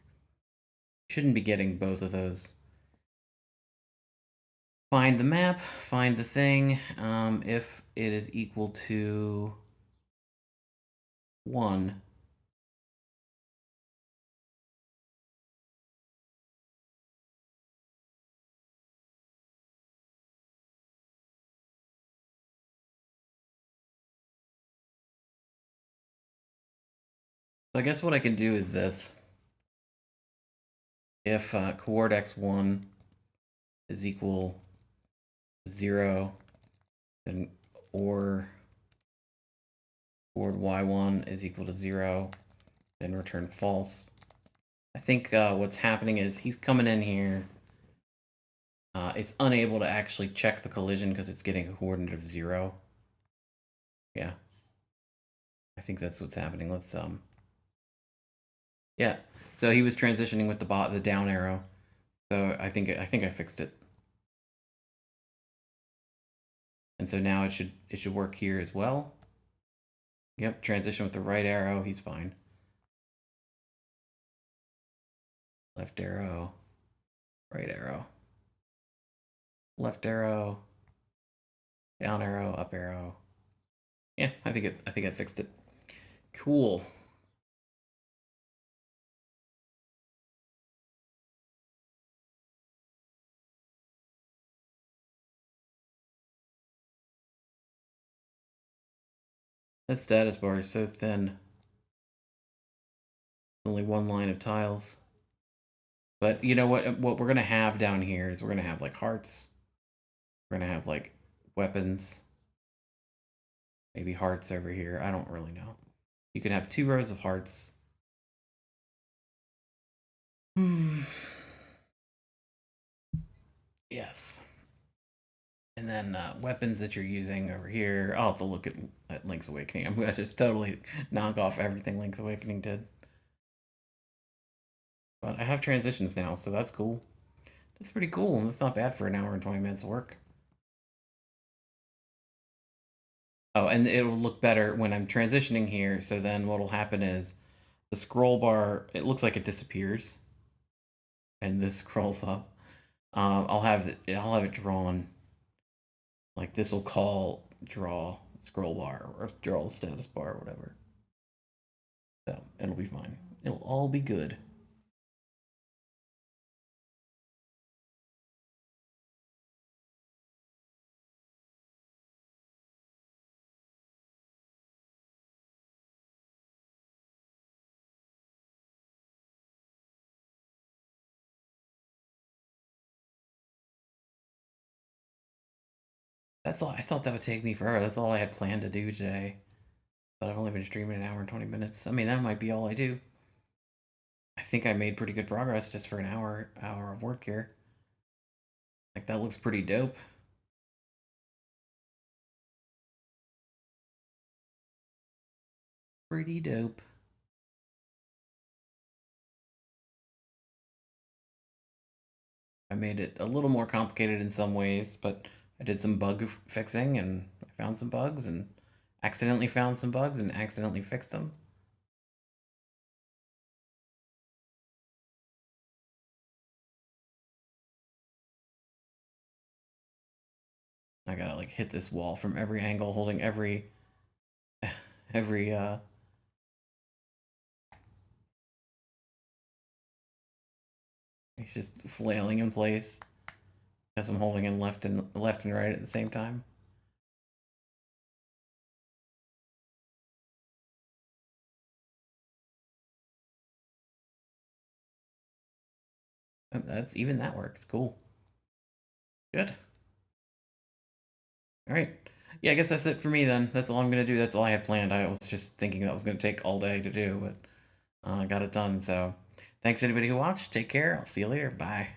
Shouldn't be getting both of those. Find the map, find the thing. If it is equal to 1. So I guess what I can do is this. If coord x1 is equal 0, then or coord y1 is equal to 0, then return false. I think what's happening is he's coming in here. It's unable to actually check the collision because it's getting a coordinate of 0. Yeah. I think that's what's happening. Let's yeah. So he was transitioning with the down arrow. So I think I fixed it. And so now it should work here as well. Yep, transition with the right arrow, he's fine. Left arrow. Right arrow. Left arrow. Down arrow, up arrow. Yeah, I think I fixed it. Cool. That status bar is so thin. Only one line of tiles. But you know what we're gonna have down here is we're gonna have like hearts. We're gonna have like weapons. Maybe hearts over here. I don't really know. You can have 2 rows of hearts. Yes. And then weapons that you're using over here. I'll have to look at Link's Awakening. I'm gonna just totally knock off everything Link's Awakening did. But I have transitions now, so that's cool. That's pretty cool, and that's not bad for an hour and 20 minutes of work. Oh, and it will look better when I'm transitioning here, so then what'll happen is the scroll bar, it looks like it disappears, and this scrolls up. I'll have it drawn, like this will call draw scroll bar, or draw status bar, or whatever. So, it'll be fine. It'll all be good. That's all. I thought that would take me forever. That's all I had planned to do today. But I've only been streaming an hour and 20 minutes. I mean, that might be all I do. I think I made pretty good progress just for an hour of work here. Like, that looks pretty dope. Pretty dope. I made it a little more complicated in some ways, but I did some bug fixing and I found some bugs and accidentally found some bugs and accidentally fixed them. I gotta like hit this wall from every angle, holding every he's just flailing in place as I'm holding him left and right at the same time. That's even that works. Cool. Good. All right. Yeah, I guess that's it for me then. That's all I'm gonna do. That's all I had planned. I was just thinking that was gonna take all day to do, but I got it done. So, thanks anybody who watched. Take care. I'll see you later. Bye.